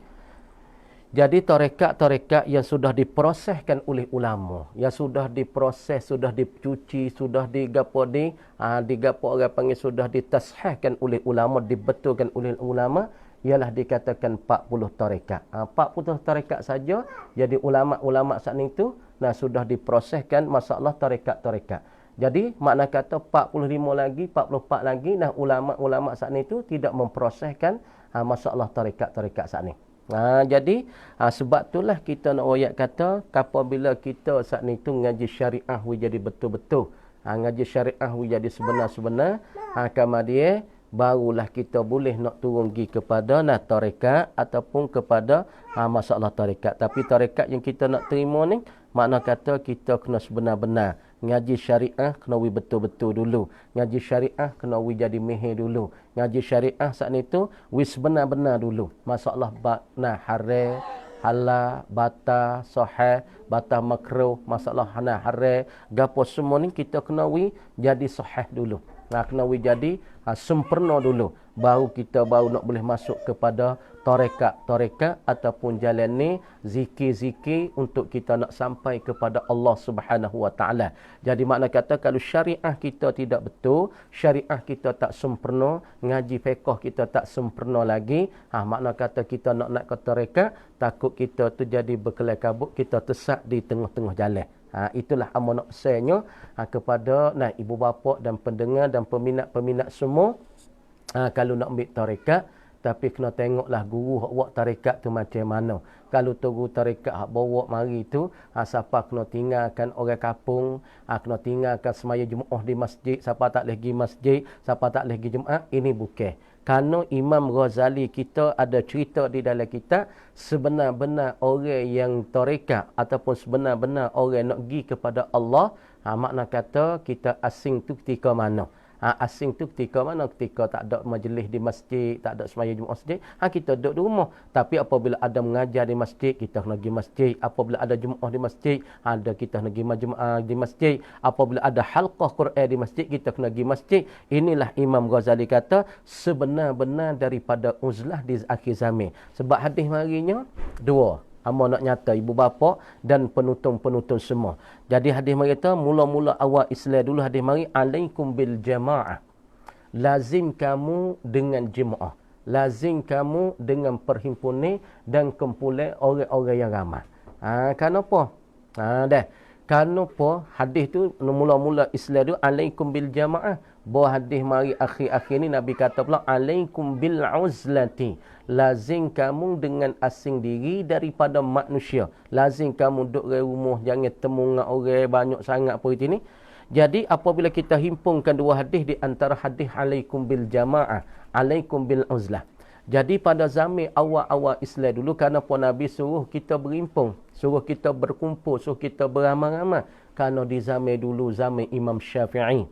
jadi tarekat-tarekat yang sudah diproseskan oleh ulama, yang sudah diproses, sudah dicuci, sudah digapo orang panggil sudah ditashihkan oleh ulama, dibetulkan oleh ulama, ialah dikatakan 40 tarekat. 40 tarekat saja, jadi ulama-ulama saat itu sudah diproseskan masalah tarekat-tarekat. Jadi makna kata 45 lagi, 44 lagi, ulama-ulama saat itu tidak memproseskan masalah tarekat-tarekat saat ini. Jadi sebab itulah kita nak royak kata, apabila kita saat itu ngaji syariah jadi betul-betul, ngaji syariah jadi sebenar-sebenar, kemudian barulah kita boleh nak turun pergi kepada tarekat ataupun kepada masalah tarekat. Tapi tarekat yang kita nak terima ni, makna kata kita kena sebenar-benar. Ngaji syariah kena betul-betul dulu. Ngaji syariah kena jadi mehir dulu. Ngaji syariah saat itu sebenar-benar dulu. Masalah haram, halal, batah, sahih, batah makruh, masalah haram, gapo semua ni kita kena jadi sahih dulu. Kena jadi sempurna dulu. Baru kita nak boleh masuk kepada tarekat ataupun jalan ni, zikir-zikir untuk kita nak sampai kepada Allah Subhanahu Wa Taala. Jadi makna kata kalau syariah kita tidak betul, syariah kita tak sempurna, ngaji fiqh kita tak sempurna lagi, makna kata kita nak naik ke tarekat, takut kita tu jadi berkelai kabut, kita tersesat di tengah-tengah jalan. Itulah amanah besarnya kepada ibu bapa dan pendengar dan peminat-peminat semua. Kalau nak ambil tarekat, Tapi kena tengoklah guru hak buat tarekat tu macam mana. Kalau guru tarekat hak bawa mari tu, siapa kena tinggalkan orang kampung, kena tinggalkan semaya Jumaat di masjid, siapa tak boleh pergi masjid, siapa tak boleh pergi Jumaat, ini bukan. Kerana Imam Ghazali kita ada cerita di dalam kitab, sebenar-benar orang yang tarekat ataupun sebenar-benar orang nak pergi kepada Allah, makna kata kita asing tu ketika mana? Asing tu ketika mana? Ketika tak ada majlis di masjid, tak ada sembahyang Jumaat masjid, kita duduk di rumah. Tapi apabila ada mengajar di masjid, kita kena pergi masjid. Apabila ada Jumaat di masjid, kita kena pergi di masjid. Apabila ada halqah Quran di masjid, kita kena pergi masjid. Inilah Imam Ghazali kata sebenar-benar daripada uzlah di akhir zaman. Sebab hadis marinya dua. Amo nak nyata ibu bapa dan penonton-penonton semua. Jadi hadis mari kata mula-mula awal Islam dulu hadis mari alaikum bil jamaah. Lazim kamu dengan jemaah. Lazim kamu dengan perhimpunan dan kumpulan orang-orang yang ramai. Kenapa? Dah. Kenapa hadis tu mula-mula Islam tu alaikum bil jamaah. Bahawa hadis mari akhir-akhir ni Nabi kata pula alaikum bil uzlati. Lazim kamu dengan asing diri daripada manusia. Lazim kamu duduk di rumah, jangan temu dengan orang banyak sangat apa itu ni. Jadi apabila kita himpunkan dua hadis di antara hadis alaikum bil jamaah, alaikum bil uzlah. Jadi pada zaman awal-awal Islam dulu, kenapa Nabi suruh kita berimpun, suruh kita berkumpul, suruh kita beramai-ramai? Kerana di zaman dulu, zaman Imam Syafi'i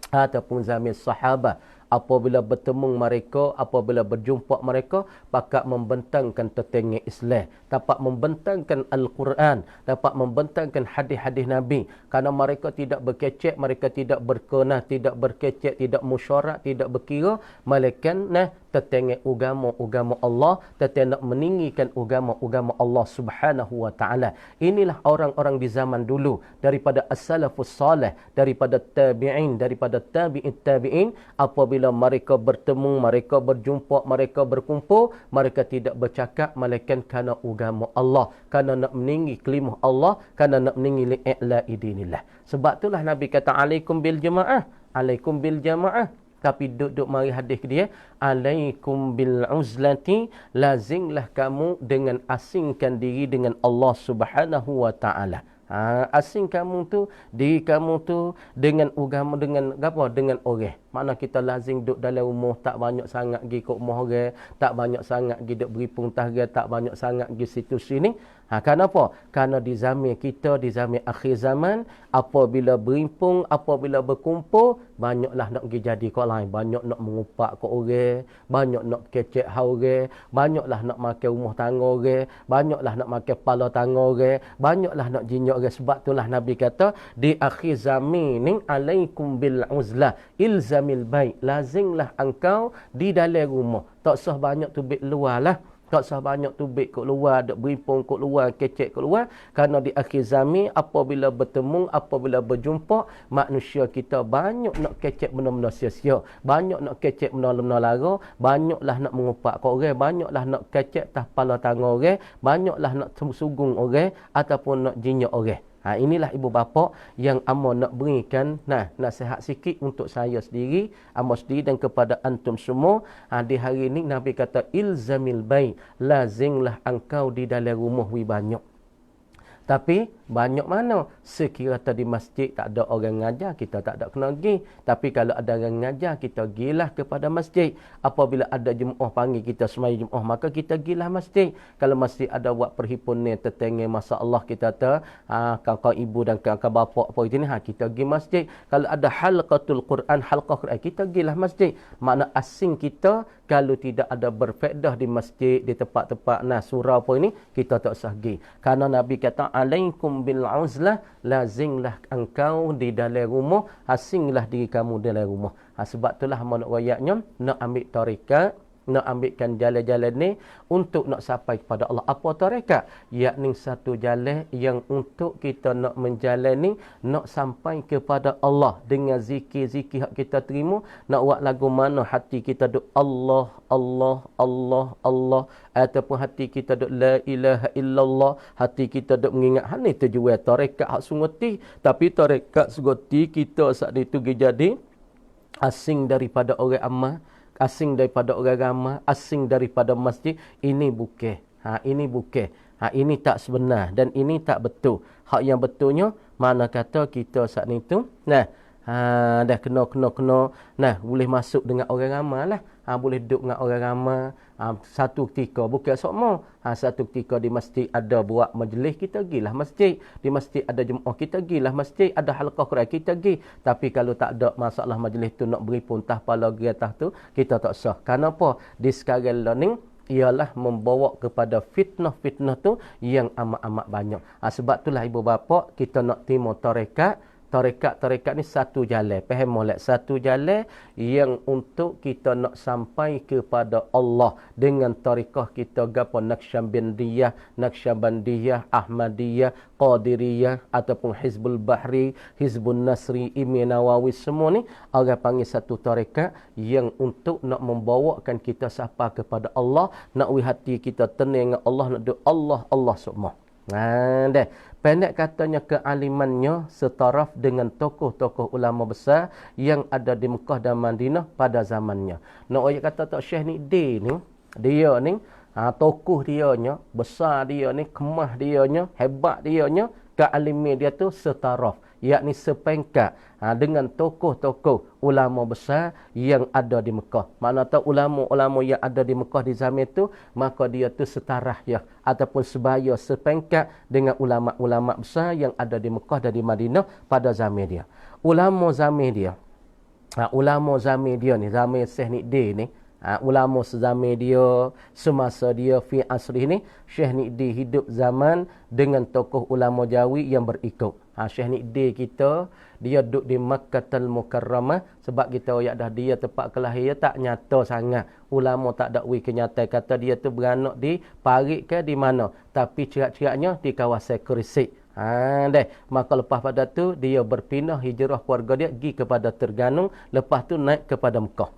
ataupun zaman sahabat, apabila bertemu mereka, apabila berjumpa mereka, pakat membentangkan tetangga Islam, dapat membentangkan Al-Quran, dapat membentangkan hadis-hadis Nabi. Kerana mereka tidak berkecek, mereka tidak berkenah, tidak berkecek, tidak musyarat, tidak berkira, melainkan tetangga agama Allah, tetangga nak meninggikan agama Allah Subhanahu wa taala. Inilah orang-orang di zaman dulu daripada as-salafus salih, daripada tabi'in, daripada tabi'in, apabila mereka bertemu, mereka berjumpa, mereka berkumpul, mereka tidak bercakap melainkan kerana agama Allah, kerana nak meninggi kalimah Allah, kerana nak meninggi li'la'i dinillah. Sebab itulah Nabi kata alaikum bil jamaah, alaikum bil jamaah. Tapi duduk mari hadis dia alaikum bil uzlati, lazimlah kamu dengan asingkan diri dengan Allah Subhanahu wa taala. Asing kamu tu, diri kamu tu dengan agama, dengan apa? Dengan orang. Makna kita lazim duduk dalam rumah, tak banyak sangat pergi ke rumah orang, tak banyak sangat pergi duduk beripung tahga, tak banyak sangat pergi situ sini. Kenapa? Kerana di zaman kita, di zaman akhir zaman, apabila berimpung, apabila berkumpul, banyaklah nak pergi jadi kau lain, banyak nak mengupak kau orang, banyak nak kecek hau orang, banyaklah nak makan rumah tangga orang, banyaklah nak makan kepala tangga orang, banyaklah nak jinyak orang. Sebab itulah Nabi kata di akhir zaman ni alaikum bil uzlah ilzamil bait, lazimlah engkau di dalam rumah, tak sah banyak tu bait luar lah. Tak usah banyak tubik kat luar, duk berimpung kat luar, kecek kat luar. Kerana di akhir zaman, apabila bertemu, apabila berjumpa, manusia kita banyak nak kecek benda-benda sia-sia. Banyak nak kecek benda-benda lara. Banyaklah nak mengupak kat orang. Banyaklah nak kecek tah kepala tangan orang. Banyaklah nak sugung orang ataupun nak jinyak orang. Inilah ibu bapa yang amo nak berikan nasihat sikit untuk saya sendiri, amo sendiri dan kepada antum semua. Di hari ini Nabi kata ilzamil bait, lazimlah engkau di dalam rumah banyak. Tapi banyak mana? Sekiranya di masjid tak ada orang ngajar, kita tak ada kena pergi. Tapi kalau ada orang ngajar, kita pergilah kepada masjid. Apabila ada Jumaat panggil kita sembahyang Jumaat, maka kita pergilah masjid. Kalau masjid ada buat perhimpunan tetangga, masya-Allah kita kakak ibu dan kakak bapa apa itu ni, kita pergi masjid. Kalau ada halqatul Quran, halqah Quran, kita pergilah masjid. Makna asing kita kalau tidak ada berfaedah di masjid, di tempat-tempat surau apa ini, kita tak usah pergi. Karena Nabi kata alaikum bil uzlah, lazimlah engkau di dalam rumah, asinglah diri kamu dalam rumah. Sebab itulah nak ayatnya nak ambil tarekat, nak ambilkan jalan-jalan ni untuk nak sampai kepada Allah. Apa tarekat? Yakni satu jalan yang untuk kita nak menjalani, nak sampai kepada Allah dengan zikir-zikir yang kita terima. Nak buat lagu mana hati kita duk Allah, Allah, Allah, Allah, ataupun hati kita duk la ilaha illallah, hati kita duk mengingat. Ni tujuan tarekat hak sungguti. Tapi tarekat sungguti kita saat itu jadi asing daripada orang amal. asing daripada orang ramai, asing daripada masjid, ini bukan. Ini bukan. Ini tak sebenar dan ini tak betul. Hak yang betulnya, mana kata kita saat ni tu, dah kena. Nah, boleh masuk dengan orang ramai lah. Boleh duduk dengan orang ramai. Satu ketika, bukan semua. Satu ketika di masjid ada buat majlis, kita pergilah masjid. Di masjid ada jemaah, kita pergilah masjid. Ada halaqah Quran, kita pergi. Tapi kalau tak ada masalah majlis tu nak beri puntah pala geratah tu, kita tak sah. Kenapa? Di sekarang ni, ialah membawa kepada fitnah-fitnah tu yang amat-amat banyak. Sebab itulah ibu bapa kita nak timur tarekat. Tarekat ni satu jalan. Faham molek? Satu jalan yang untuk kita nak sampai kepada Allah dengan tarekah kita gapo Naqsyabandiyah, Ahmadiyah, Qadiriyah ataupun Hizbul Bahri, Hizbun Nasri, Imam Nawawi, semua ni orang panggil satu tarekat yang untuk nak membawakan kita sampai kepada Allah, nak hati kita tenang dengan Allah, nak doa Allah semua. Dah. Pendek katanya kealimannya setaraf dengan tokoh-tokoh ulama besar yang ada di Mekah dan Madinah pada zamannya. Nak ayat kata tak Syekh ni dia ni tokoh dianya, besar dia ni, kemah dianya, hebat dianya, kealiman dia tu setaraf, yakni sepengkat dengan tokoh-tokoh ulama besar yang ada di Mekah. Mana tahu ulama-ulama yang ada di Mekah di zaman itu, maka dia tu setarah ya, ataupun sebaya, sepengkat dengan ulama-ulama besar yang ada di Mekah dan di Madinah pada zaman dia. Ulama zaman dia ni, zaman Syekh Nidin ni, ulama sezaman dia, semasa dia fi asri ni, Syekh Nidin hidup zaman dengan tokoh ulama Jawi yang berikut. Syekh Nidin kita, dia duduk di Makkahul Mukarramah, sebab kita ayat dah dia tempat kelahiran tak nyata sangat. Ulama tak ada kenyataan kata dia tu beranak di Parit ke di mana, tapi cerak-ceraknya di kawasan Gresik. Maka lepas pada tu dia berpindah hijrah keluarga dia pergi kepada Terengganu, lepas tu naik kepada Mekah.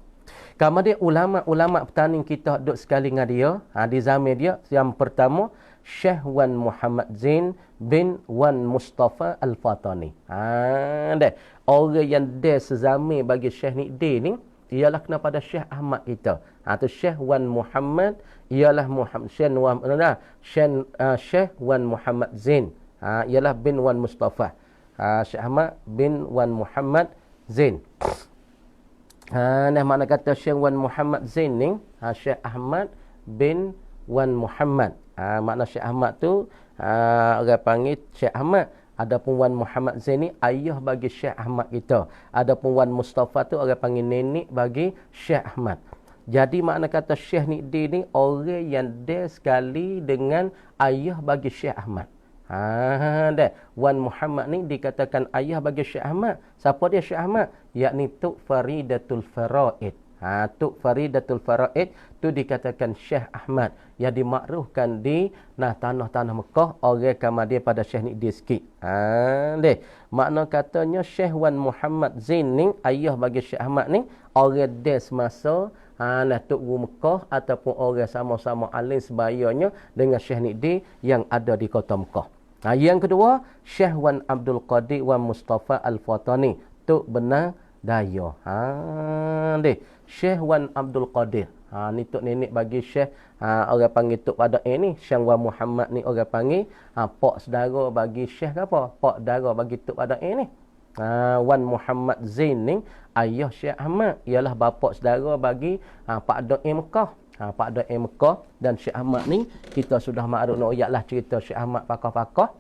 Kemudian ulama-ulama petani kita duduk sekali dengan dia, di zaman dia, yang pertama Syekh Wan Muhammad Zain bin Wan Mustafa Al-Fatani. Orang yang dia sezame bagi Syekh Nidin ni ialah kena pada Syekh Ahmad kita. Tu Syekh Wan Muhammad ialah Syekh Wan Muhammad Zain. Ialah bin Wan Mustafa. Syekh Ahmad bin Wan Muhammad Zain. Mana kata Syekh Wan Muhammad Zain ni, Syekh Ahmad bin Wan Muhammad. Makna Syekh Ahmad tu orang panggil Syekh Ahmad. Adapun Wan Muhammad Zain ni ayah bagi Syekh Ahmad kita. Adapun Wan Mustafa tu orang panggil nenek bagi Syekh Ahmad. Jadi makna kata Syekh Nidin ni orang yang dia sekali dengan ayah bagi Syekh Ahmad. Wan Muhammad ni dikatakan ayah bagi Syekh Ahmad. Siapa dia Syekh Ahmad? Yakni Tuk Faridatul Faraid. Tuk Faridatul Faraid tu dikatakan Syekh Ahmad yang dimakruhkan di tanah-tanah Mekah, orang kama dia pada Syekh Nidin sikit. Makna katanya Syekh Wan Muhammad Zain ni ayah bagi Syekh Ahmad ni orang dia semasa Tuk Mekah ataupun orang sama-sama alim sebayanya dengan Syekh Nidin yang ada di kota Mekah. Yang kedua, Syekh Wan Abdul Qadir Wan Mustafa Al-Fatani, Tuk Benar Daya. Syekh Wan Abdul Qadir. Ni tok nenek bagi Syekh, orang panggil tok pada ni, Syekh Wan Muhammad ni orang panggil pak saudara bagi Syekh apa? Pak saudara bagi tok pada ni. Wan Muhammad Zain ni ayah Syekh Ahmad, ialah bapa saudara bagi Pak Dai Mekah. Pak Dai Mekah dan Syekh Ahmad ni kita sudah maklum nak ayatlah cerita Syekh Ahmad pakar-pakar.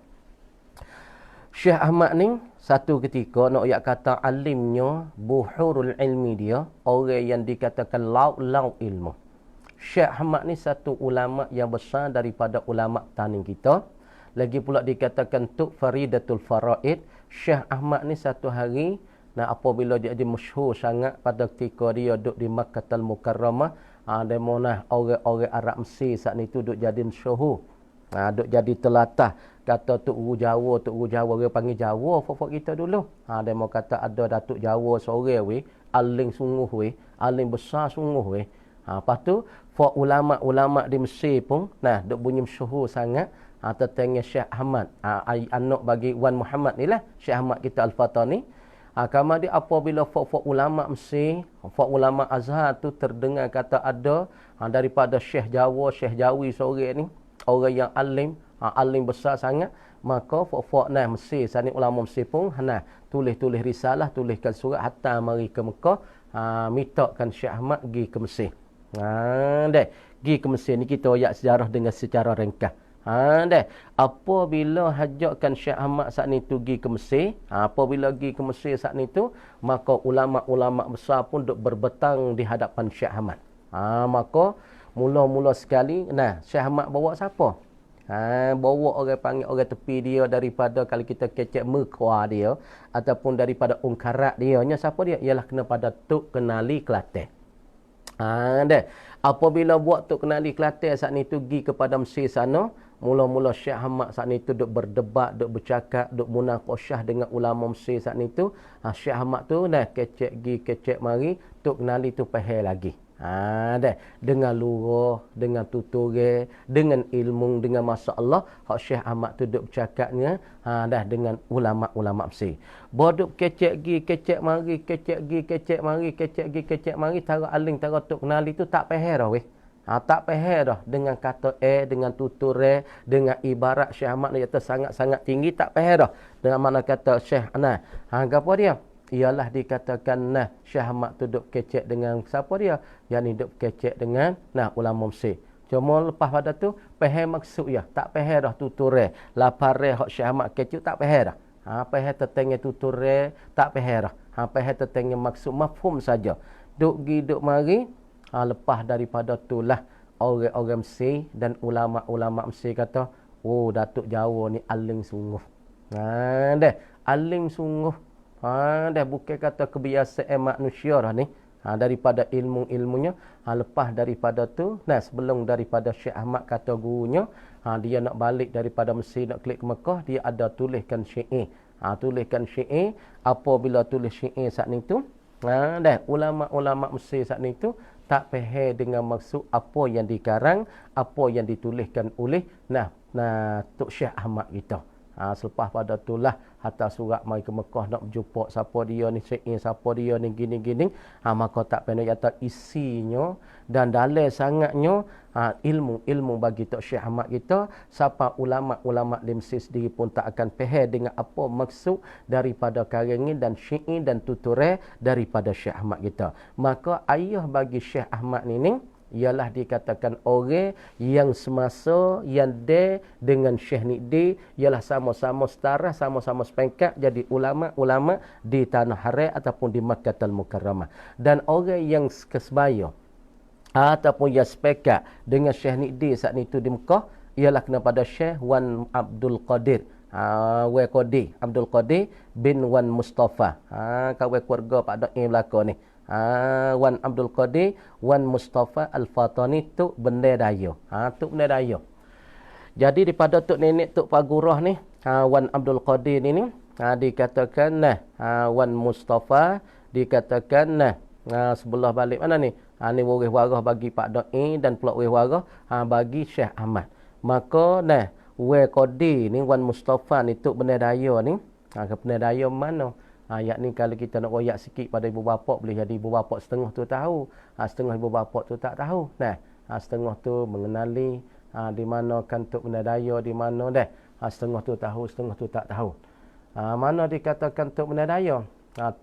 Syekh Ahmad ni satu ketika nak ayat kata alimnya, buhurul ilmi dia, orang yang dikatakan laut-laut ilmu. Syekh Ahmad ni satu ulama yang besar daripada ulama petani kita. Lagi pula dikatakan Tuk Faridatul Faraid. Syekh Ahmad ni satu hari, apabila dia masyhur sangat pada ketika dia duduk di Makkahul Mukarramah, demonah orang-orang Arab Mesir saat ni tu duduk jadi syuhur. Duduk jadi telatah. Kata Tuk Guru Jawa, orang panggil Jawa fok kita dulu. Dia mau kata ada Datuk Jawa seorang weh, alim sungguh weh, alim besar sungguh weh. Lepas tu fok ulama-ulama di Mesir pun duk bunyi masyhur sangat tentang Syekh Ahmad. Anak bagi Wan Muhammad ni lah, Syekh Ahmad kita Al-Fatani. Kemudian apabila fok ulama Mesir, fok ulama Azhar tu terdengar kata ada daripada Syekh Jawa, Syekh Jawi sore ni, orang yang alim, alim besar sangat, maka fok nah Mesir, sani ulama Mesir pun tulis risalah, tuliskan surat hatta mari ke Mekah, mintakan Syekh Ahmad pergi ke Mesir. Pergi ke Mesir ni kita ayat sejarah dengan secara ringkas. Apabila hajakkan Syekh Ahmad saat ni tu pergi ke Mesir, apabila pergi ke Mesir saat ni tu, maka ulama-ulama besar pun duk berbetang di hadapan Syekh Ahmad. Maka mula-mula sekali, Syekh Ahmad bawa siapa? Bawa orang panggil orang tepi dia daripada kalau kita kecek Mekwa dia ataupun daripada Ungkarat dia. Siapa dia? Ialah kena pada Tok Kenali Kelantan. Apabila buat Tok Kenali Kelantan saat ni tu pergi kepada Mesir sana, mula-mula Syekh Ahmad saat ni tu duk berdebat, duk bercakap, duk munaqasyah dengan ulama Mesir saat ni tu. Syekh Ahmad tu kecek gi kecek mari, Tok Kenali tu pahal lagi. Dengan lurah, dengan tuturnya, dengan ilmu, dengan masya-Allah, hak Syekh Ahmad tu duk bercakapnya dengan ulama-ulama Mesir. Boduk kecek gi kecek mari, kecek gi kecek mari, kecek gi kecek mari, tara aling tara Tok Kenali tu tak pahal dah weh. Tak pahal dah dengan kata dengan tutur dengan ibarat Syekh Ahmad ni kata sangat-sangat tinggi, tak pahal dah. Dengan mana kata Syekh apa dia? Ialah dikatakan Syekh Ahmad tu duk kecek dengan siapa dia? Yang ni duk kecek dengan ulama Mesir. Cuma lepas pada tu pahal maksud ya, tak pahal dah tutur lapar hak Syekh Ahmad kecek tak pahal dah. Pahal tetengnya tutur tak pahal dah. Pahal tetengnya maksud mafhum saja. Duk gi duk mari, lepas daripada itulah orang-orang Mesir dan ulama-ulama Mesir kata, oh Datuk Jawa ni alim sungguh. Alim sungguh. Bukan kata kebiasaan manusia dah ni. Daripada ilmu-ilmunya. Lepas daripada tu, sebelum daripada Syekh Ahmad kata gurunya, dia nak balik daripada Mesir nak klik ke Mekah, dia ada tuliskan syair. Tuliskan syair. Apabila tulis syair saat ni tu, ulama-ulama Mesir saat ni tu tak faham dengan maksud apa yang dikarang, apa yang dituliskan oleh Tok Syekh Ahmad kita. Selepas pada itulah hatta surat mai ke Mekah nak berjumpa siapa dia ni, syair siapa dia ni, gini-gini. Maka tak pernah kata isinya dan dalam sangatnya ilmu bagi Tok Syekh Ahmad kita, siapa ulama-ulama di Mesir sendiri pun tak akan faham dengan apa maksud daripada karangin dan syair dan tutur daripada Syekh Ahmad kita. Maka ayah bagi Syekh Ahmad ni ialah dikatakan orang yang semasa yang dengan Syekh Niddi ialah sama-sama setara, sama-sama sepengkat jadi ulama-ulama di Tanah Haram ataupun di Makkahul Mukarramah. Dan orang yang kesebaya ataupun yang sepekat dengan Syekh Niddi saat itu di Mekah ialah kena pada Syekh Wan Abdul Qadir. Abdul Qadir bin Wan Mustafa. Kawan keluarga Pak Dai belakang ni. Wan Abdul Qadir, Wan Mustafa Al-Fatani, Tok Bendar Daya. Tok Bendar Daya. Jadi daripada Tok Nenek Tok Pagurah ni, Wan Abdul Qadir ni dikatakan Wan Mustafa dikatakan sebelah balik mana ni? Ni waris-waris bagi Pak Dai dan pula waris-waris bagi Syekh Ahmad. Maka Wan Qadir ni, Wan Mustafa ni, Tok Bendar Daya ni, Bendar Daya mana? Yakni kalau kita nak royak sikit pada ibu bapa, boleh jadi ibu bapa setengah tu tahu, setengah ibu bapa tu tak tahu. Setengah tu mengenali di mana kan Tok Bendar Daya, di mana setengah tu tahu, setengah tu tak tahu. Mana dikatakan Tok Bendar Daya?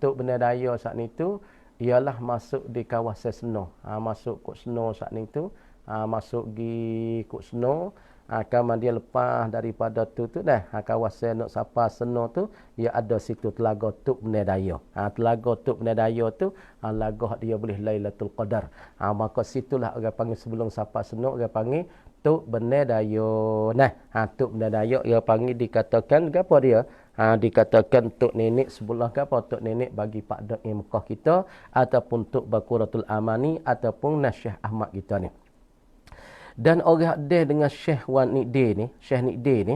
Tok Bendar Daya saat ni tu ialah masuk di kawasan Seno. Masuk Kok Seno saat ni tu, masuk di Kok Seno. Kemudian dia lepas daripada tu kawasan Nok Sapa Seno tu, ia ada situ telaga Tok Bendar Daya. Telaga Tok Bendar Daya tu laga dia boleh Lailatul Qadar. Maka situlah orang panggil sebelum Sapa Seno orang panggil Tok Bendar Daya. Tok Bendar Daya ia panggil dikatakan apa dia? Dikatakan Tok Nenek sebelah ke apa? Tok Nenek bagi Pak Dai Mekah kita ataupun Tok Bakuratul Amani ataupun Syekh Ahmad kita ni. Dan orang hadis dengan Syekh Wan Niddi ni, Syekh Niddi ni,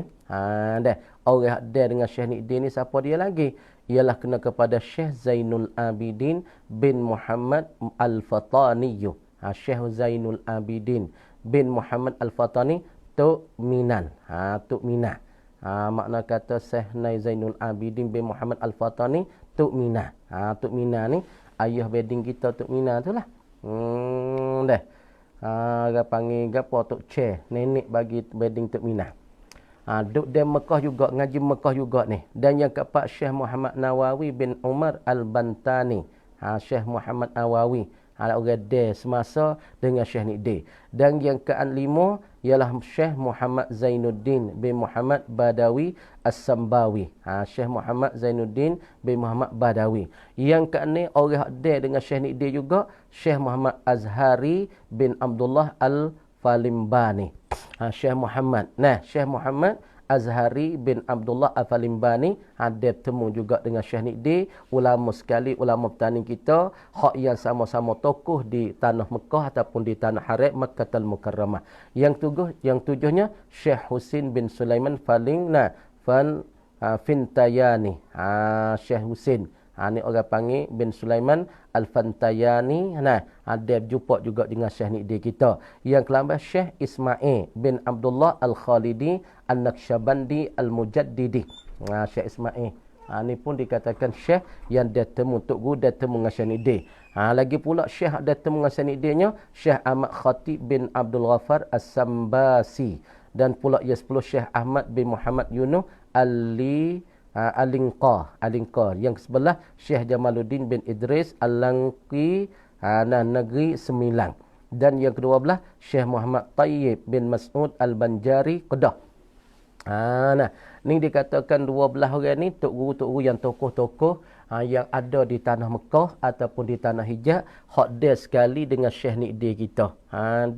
orang hadis dengan Syekh Niddi ni siapa dia lagi? Ialah kena kepada Syekh Zainul Abidin bin Muhammad Al-Fatani. Syekh Zainul Abidin bin Muhammad Al-Fatani, Tok Minan. Tok Minan. Makna kata Syekh Zainul Abidin bin Muhammad Al-Fatani, Tok Tok Mina. Tok Mina ni ayah wedding kita Tok Mina tu lah. Dah. Orang panggil gapo Tok Che, nenek bagi wedding Tok Mina. Duk dia Mekah juga, ngaji Mekah juga ni. Dan yang keempat Syekh Muhammad Nawawi bin Umar Al-Bantani. Syekh Muhammad Nawawi. Orang dia semasa dengan Syekh Niddi. Dan yang kelima ialah Syekh Muhammad Zainuddin bin Muhammad Badawi As-Sambawi. Syekh Muhammad Zainuddin bin Muhammad Badawi. Yang keenam orang dia dengan Syekh Niddi juga Syekh Muhammad Azhari bin Abdullah Al-Falimbani. Syekh Muhammad. Syekh Muhammad Azhari bin Abdullah Al-Falimbani ada temu juga dengan Syekh Niddi, ulama sekali, ulama petani kita, hak yang sama-sama tokoh di tanah Mekah ataupun di tanah Haram Makkahul Mukarramah. Yang tujuhnya Syekh Husin bin Sulaiman Fintayani. Syekh Husin. Ni orang panggil bin Sulaiman Al-Fantayani. Ada jumpa juga dengan Syekh Niddi kita. Yang kelima Syekh Ismail bin Abdullah Al-Khalidi An-Naqsyabandi Al-Mujaddidi. Syekh Ismail. Ni pun dikatakan Syekh yang dia temu Tok Guru, dia temu dengan Syekh Niddi. Lagi pula Syekh dia temu dengan Syekh Niddi-nya Syekh Ahmad Khatib bin Abdul Ghaffar As-Sambasi. Dan pula yang 10 Syekh Ahmad bin Muhammad Yunus Alingqa. Yang sebelah Syekh Jamaluddin bin Idris Al-Langki Negeri Sembilan. Dan yang kedua belah Syekh Muhammad Tayyib bin Mas'ud Al-Banjari Kedah. Ni dikatakan dua belah orang ni tok guru yang tokoh-tokoh yang ada di tanah Mekah ataupun di tanah Hijaz, hak dia sekali dengan Syekh Niddi kita.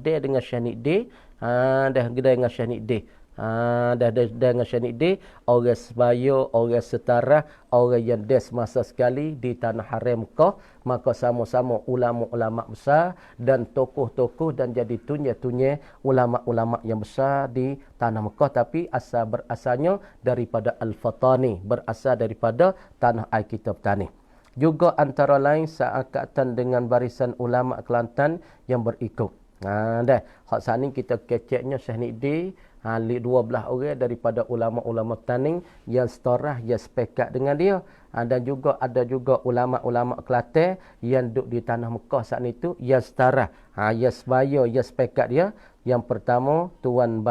Dia dengan Syekh Niddi, dah dengan Syekh Niddi. Dah dengan Syekh Niddi, orang sebaya, orang setara, orang yang dia semasa sekali di tanah Haram Mekah, maka sama-sama ulama-ulama besar dan tokoh-tokoh dan jadi tunye-tunye ulama-ulama yang besar di tanah Mekah, tapi berasalnya daripada Al-Fatani, berasal daripada tanah air kita petani. Juga antara lain seangkatan dengan barisan ulama Kelantan yang berikut. Hak sani kita keceknya Syekh Niddi, 12 orang daripada ulama-ulama petani yang setarah, yang sepekat dengan dia. Dan juga ada juga ulama-ulama Kelantan yang duduk di tanah Mekah saat itu yang setara, yang sebaya, yang sepekat dia. Yang pertama Tuan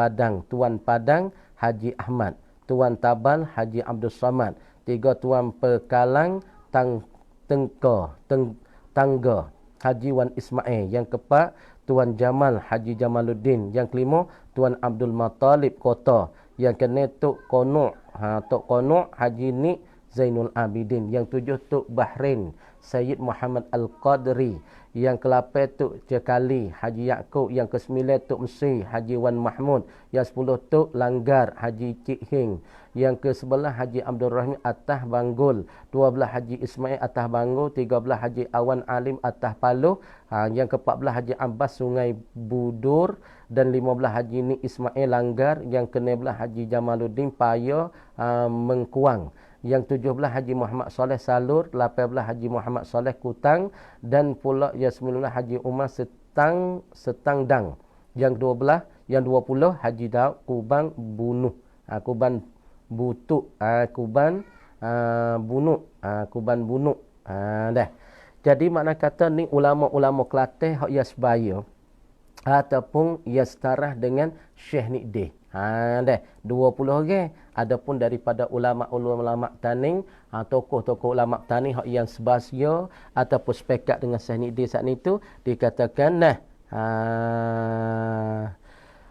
Padang Haji Ahmad, Tuan Tabal Haji Abdul Samad, 3 Tuan Pekalang Tangga Haji Wan Ismail, yang keempat Tuan Jamal Haji Jamaluddin, yang kelima Tuan Abdul Muttalib Kota, yang keenam Tok Qonu' Haji Ni Zainul Abidin, yang tujuh Tok Bahrain Sayyid Muhammad Al-Qadri, yang ke-8 Tok Cekali Haji Yaakob, yang ke-9 Tok Mesir Haji Wan Mahmud, yang 10 Tok Langgar Haji Cik Hing, yang ke-11 Haji Abdul Rahim Atah Banggul, 12 Haji Ismail Atah Banggul, 13 Haji Awan Alim Atah Paloh, yang ke-14 Haji Abbas Sungai Budur, dan 15 Haji Ni Ismail Langgar, yang ke-16 Haji Jamaluddin Paya Mengkuang, yang 17 Haji Muhammad Saleh Salur, 18 Haji Muhammad Saleh Kutang, dan pula yang 19 Haji Umar Setangdang, yang 20 Haji Daud Kuban Bunuh, Kuban Butuk, Kuban Bunuh. Dah. Jadi makna kata ni ulama-ulama Kelantan hak yang sebaya ataupun yang setara dengan Syekh Niddi. Dah 20 orang. Adapun daripada ulama-ulama Taning, tokoh-tokoh ulama Taning hak yang sebaya ataupun sepekat dengan Syekh Niddi saat itu dikatakan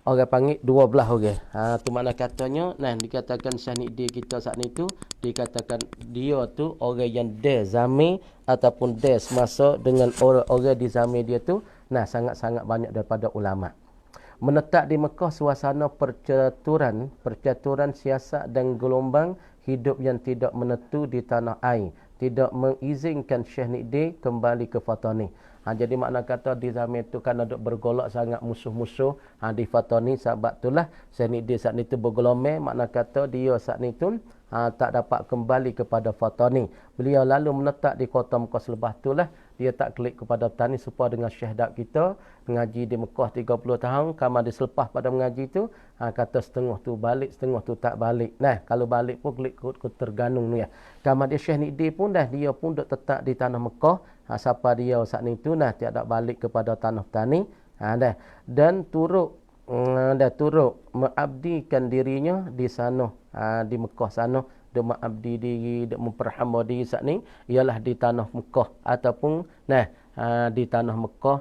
orang panggil 12 orang. Tu makna katanya dikatakan Syekh Niddi kita saat itu dikatakan dia tu orang yang dia zami ataupun dia semasa dengan orang-orang di zami dia tu sangat-sangat banyak daripada ulama. Menetap di Mekah suasana percaturan siasat dan gelombang hidup yang tidak menentu di tanah air tidak mengizinkan Syekh Niddi kembali ke Fatani. Jadi makna kata di zaman itu kan ada bergolak sangat musuh-musuh di Fatani, sebab itulah Syekh Niddi saat itu bergelomel, makna kata dia saat itu tak dapat kembali kepada Fatani. Beliau lalu menetap di kota Mekah selepas itulah dia tak klik kepada petani supaya dengan Syekh Daud kita mengaji di Mekah 30 tahun, kama dia selepas pada mengaji tu, kata setengah tu balik, setengah tu tak balik. Nah, kalau balik pun klik ke tergantung ni ya. Kama dia Syekh Nidi pun dah, dia pun duk tetap di tanah Mekah. Siapa dia saat ni tu nah tiada balik kepada tanah petani. Dah. Dan turut mengabdikan dirinya di sana, di Mekah sana, dia mengabdi diri, dia memperhamba diri saat ni ialah di tanah Mekah ataupun di tanah Mekah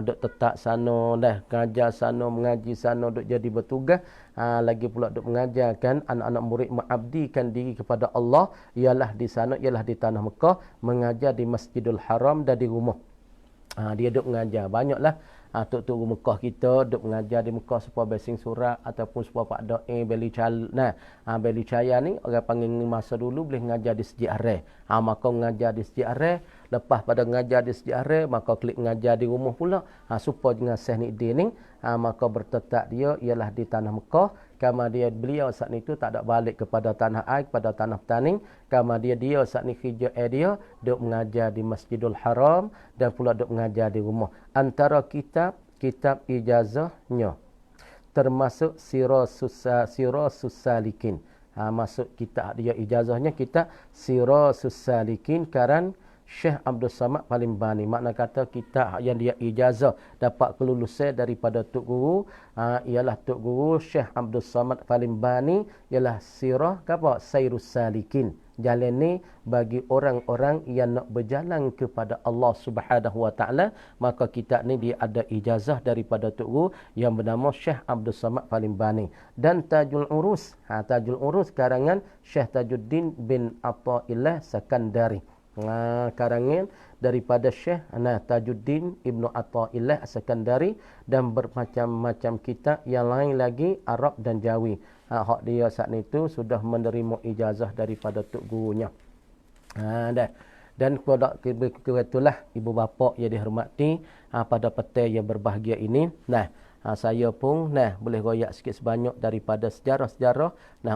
duk tetap sana dah, mengajar sana, mengaji sana, duk jadi bertugas, lagi pula duk mengajarkan anak-anak murid mengabdikan diri kepada Allah ialah di sana, ialah di tanah Mekah, mengajar di Masjidil Haram dan di rumah. Dia duk mengajar banyaklah. Tok-tok Mekah kita duk mengajar di Mekah supaya basing surat ataupun supaya pak doa beli cal. Beli cahaya ni orang panggil masa dulu boleh mengajar di Masjid Arai. Maka mengajar di Masjid Arai, lepas pada mengajar di Masjid Arai maka klik mengajar di rumah pula. Supaya dengan Syekh Nidi ni maka bertetap dia ialah di tanah Mekah. Kama beliau saat ni tu tak ada balik kepada tanah air, kepada tanah petani. Kama dia saat ni kerja dia duk mengajar di Masjidil Haram dan pula duk mengajar di rumah. Antara kitab ijazahnya termasuk Sirasus Salikin. Masuk kitab dia ijazahnya kitab Sirasus Salikin karan Syekh Abdul Samad Palimbani. Makna kata kitab yang dia ijazah dapat kelulusan daripada Tok Guru ialah Tok Guru Syekh Abdul Samad Palimbani, ialah Sirah apa? Sairus Salikin. Jalan ni bagi orang-orang yang nak berjalan kepada Allah Subhanahu Wa Taala, maka kitab ni dia ada ijazah daripada Tok Guru yang bernama Syekh Abdul Samad Palimbani. Dan Tajul Urus, Tajul Urus karangan Syekh Tajuddin bin Athaillah Sakandari. Karangan daripada Syekh Tajuddin Ibnu Athaillah As-Sakandari, dan bermacam-macam kitab yang lain lagi Arab dan Jawi. Hak dia saat itu sudah menerima ijazah daripada tok gurunya. Dan kebetulan ibu bapa yang dihormati, pada petang yang berbahagia ini, saya pun boleh royak sikit sebanyak daripada sejarah-sejarah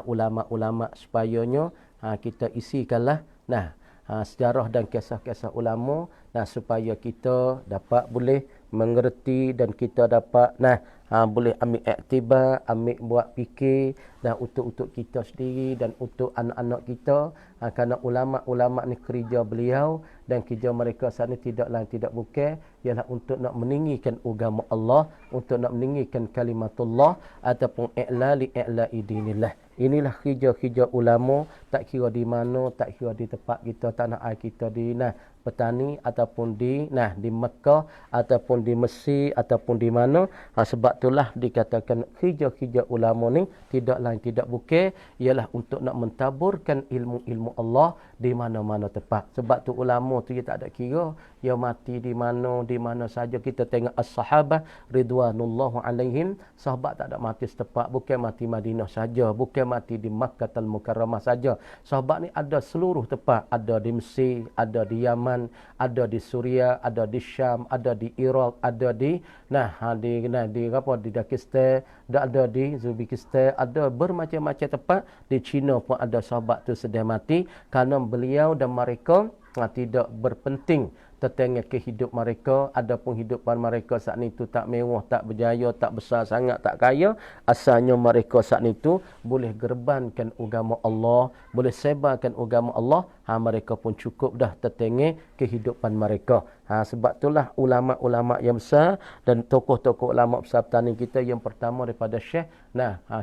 ulama-ulama, supayanya kita isikanlah sejarah dan kisah-kisah ulama, supaya kita dapat boleh mengerti dan kita dapat boleh ambil iktibar, ambil buat fikir untuk kita sendiri dan untuk anak-anak kita, kerana ulama-ulama ni kerja beliau dan kerja mereka saat ni tidak lain tidak bukan ialah untuk nak meninggikan agama Allah, untuk nak meninggikan kalimatullah ataupun i'la'i dinillah. Inilah kerja-kerja ulama, tak kira di mana, tak kira di tempat kita, tanah air kita, di petani ataupun di Mekah ataupun di Mesir ataupun di mana. Sebab itulah dikatakan kerja-kerja ulama ni tidak lain tidak bukan ialah untuk nak mentaburkan ilmu-ilmu Allah di mana-mana tempat. Sebab tu ulama tu dia tak ada kira dia mati di mana saja. Kita tengok as-sahabah ridwanullahu alaihim, sahabat tak ada mati setempat, bukan mati Madinah saja, bukan mati di Makkahul Mukarramah saja. Sahabat ni ada seluruh tempat, ada di Mesir, ada di Yaman, ada di Suria, ada di Syam, ada di Iraq, ada di di Dakistan, ada di Uzbekistan, ada bermacam-macam tempat. Di China pun ada sahabat tu sedang mati kerana beliau dan mereka tidak berpenting tentang kehidupan mereka. Adapun kehidupan mereka saat itu tak mewah, tak berjaya, tak besar sangat, tak kaya. Asalnya mereka saat itu boleh gerbankan agama Allah, boleh sebarkan agama Allah. Mereka pun cukup dah tentang kehidupan mereka. Sebab itulah ulama-ulama yang besar dan tokoh-tokoh ulama besar petani kita yang pertama daripada Syekh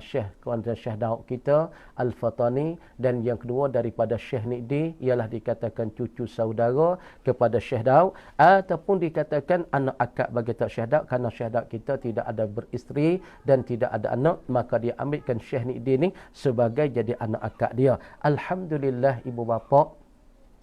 Syekh Daud kita Al-Fatani, dan yang kedua daripada Syekh Nidi ialah dikatakan cucu saudara kepada Syekh Daud, ataupun dikatakan anak akak bagi Syekh Daud, kerana Syekh Daud kita tidak ada beristeri dan tidak ada anak, maka dia ambilkan Syekh Nidi ni sebagai jadi anak akak dia. Alhamdulillah ibu bapa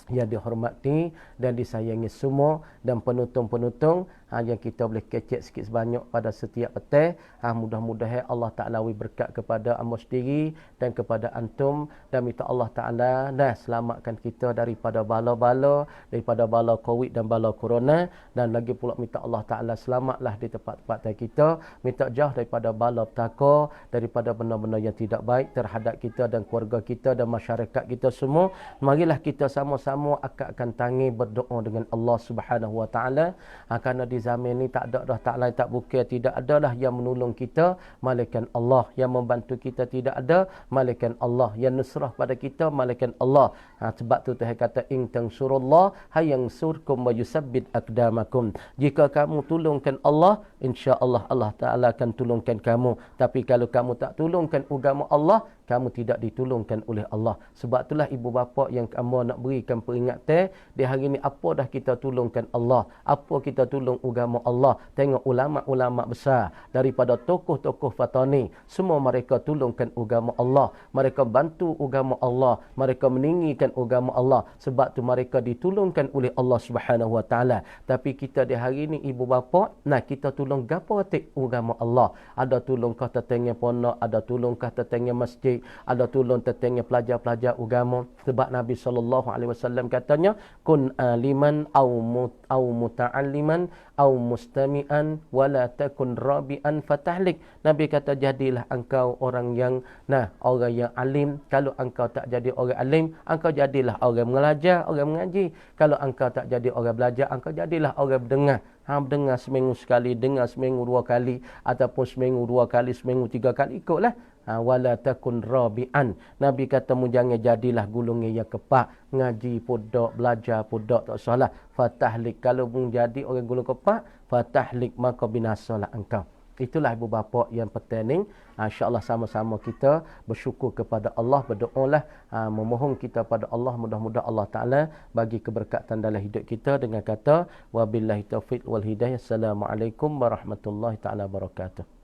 yang dihormati dan disayangi semua, dan penonton-penonton yang kita boleh kecek sikit sebanyak pada setiap petang. Mudah-mudahan Allah Ta'ala berkat kepada amba sendiri dan kepada antum, dan minta Allah Ta'ala selamatkan kita daripada bala-bala, daripada bala Covid dan bala Corona, dan lagi pula minta Allah Ta'ala selamatlah di tempat-tempat kita, minta jauh daripada bala petaka, daripada benda-benda yang tidak baik terhadap kita dan keluarga kita dan masyarakat kita semua. Marilah kita sama-sama akadkan tangan berdoa dengan Allah Subhanahu Wa Ta'ala, kerana di zaman ni tak ada dah, tak lain tak bukan, tidak adalah yang menolong kita malaikat Allah, yang membantu kita tidak ada malaikat Allah, yang nusrah pada kita malaikat Allah. Sebab tu Tuhan kata in tansurullah hayansurkum wa yusabbit aqdamakum. Jika kamu tolongkan Allah, insya-Allah Allah Taala akan tolongkan kamu. Tapi kalau kamu tak tolongkan agama Allah, kamu tidak ditolongkan oleh Allah. Sebab itulah ibu bapa yang kamu nak berikan peringatan di hari ini, apa dah kita tolongkan Allah, apa kita tolong agama Allah. Tengok ulama-ulama besar daripada tokoh-tokoh fatani, semua mereka tolongkan agama Allah, mereka bantu agama Allah, mereka meninggikan agama Allah. Sebab tu mereka ditolongkan oleh Allah Subhanahu Wa Taala. Tapi kita di hari ini ibu bapa, kita tolong gapo atik agama Allah. Ada tolong kah tetangga pondok, ada tolong kah tetangga masjid, ada tolong tetangga pelajar-pelajar agama. Sebab Nabi SAW katanya, kun aliman au muta'alliman au mustami'an wala takun rabi'an fatahlik. Nabi kata, jadilah engkau orang yang orang yang alim. Kalau engkau tak jadi orang alim, engkau jadilah orang mengajar, orang mengaji. Kalau engkau tak jadi orang belajar, engkau jadilah orang berdengar. Dengar seminggu sekali, dengar seminggu 2 kali, ataupun seminggu 2 kali, seminggu 3 kali, ikutlah. Wala takun rabi'an. Nabi kata mu jangan jadilah gulungan yang kepak, ngaji pudak, belajar pudak, tak salah. Fatahlik, kalau mu jadi orang gulung kepak, fatahlik, maka binasalah engkau. Itulah ibu bapa yang penting. InsyaAllah sama-sama kita bersyukur kepada Allah, berdoalah, memohon kita pada Allah, mudah-mudahan Allah Ta'ala bagi keberkatan dalam hidup kita dengan kata wabillahi taufiq wal hidayah. Assalamualaikum warahmatullahi ta'ala wabarakatuh.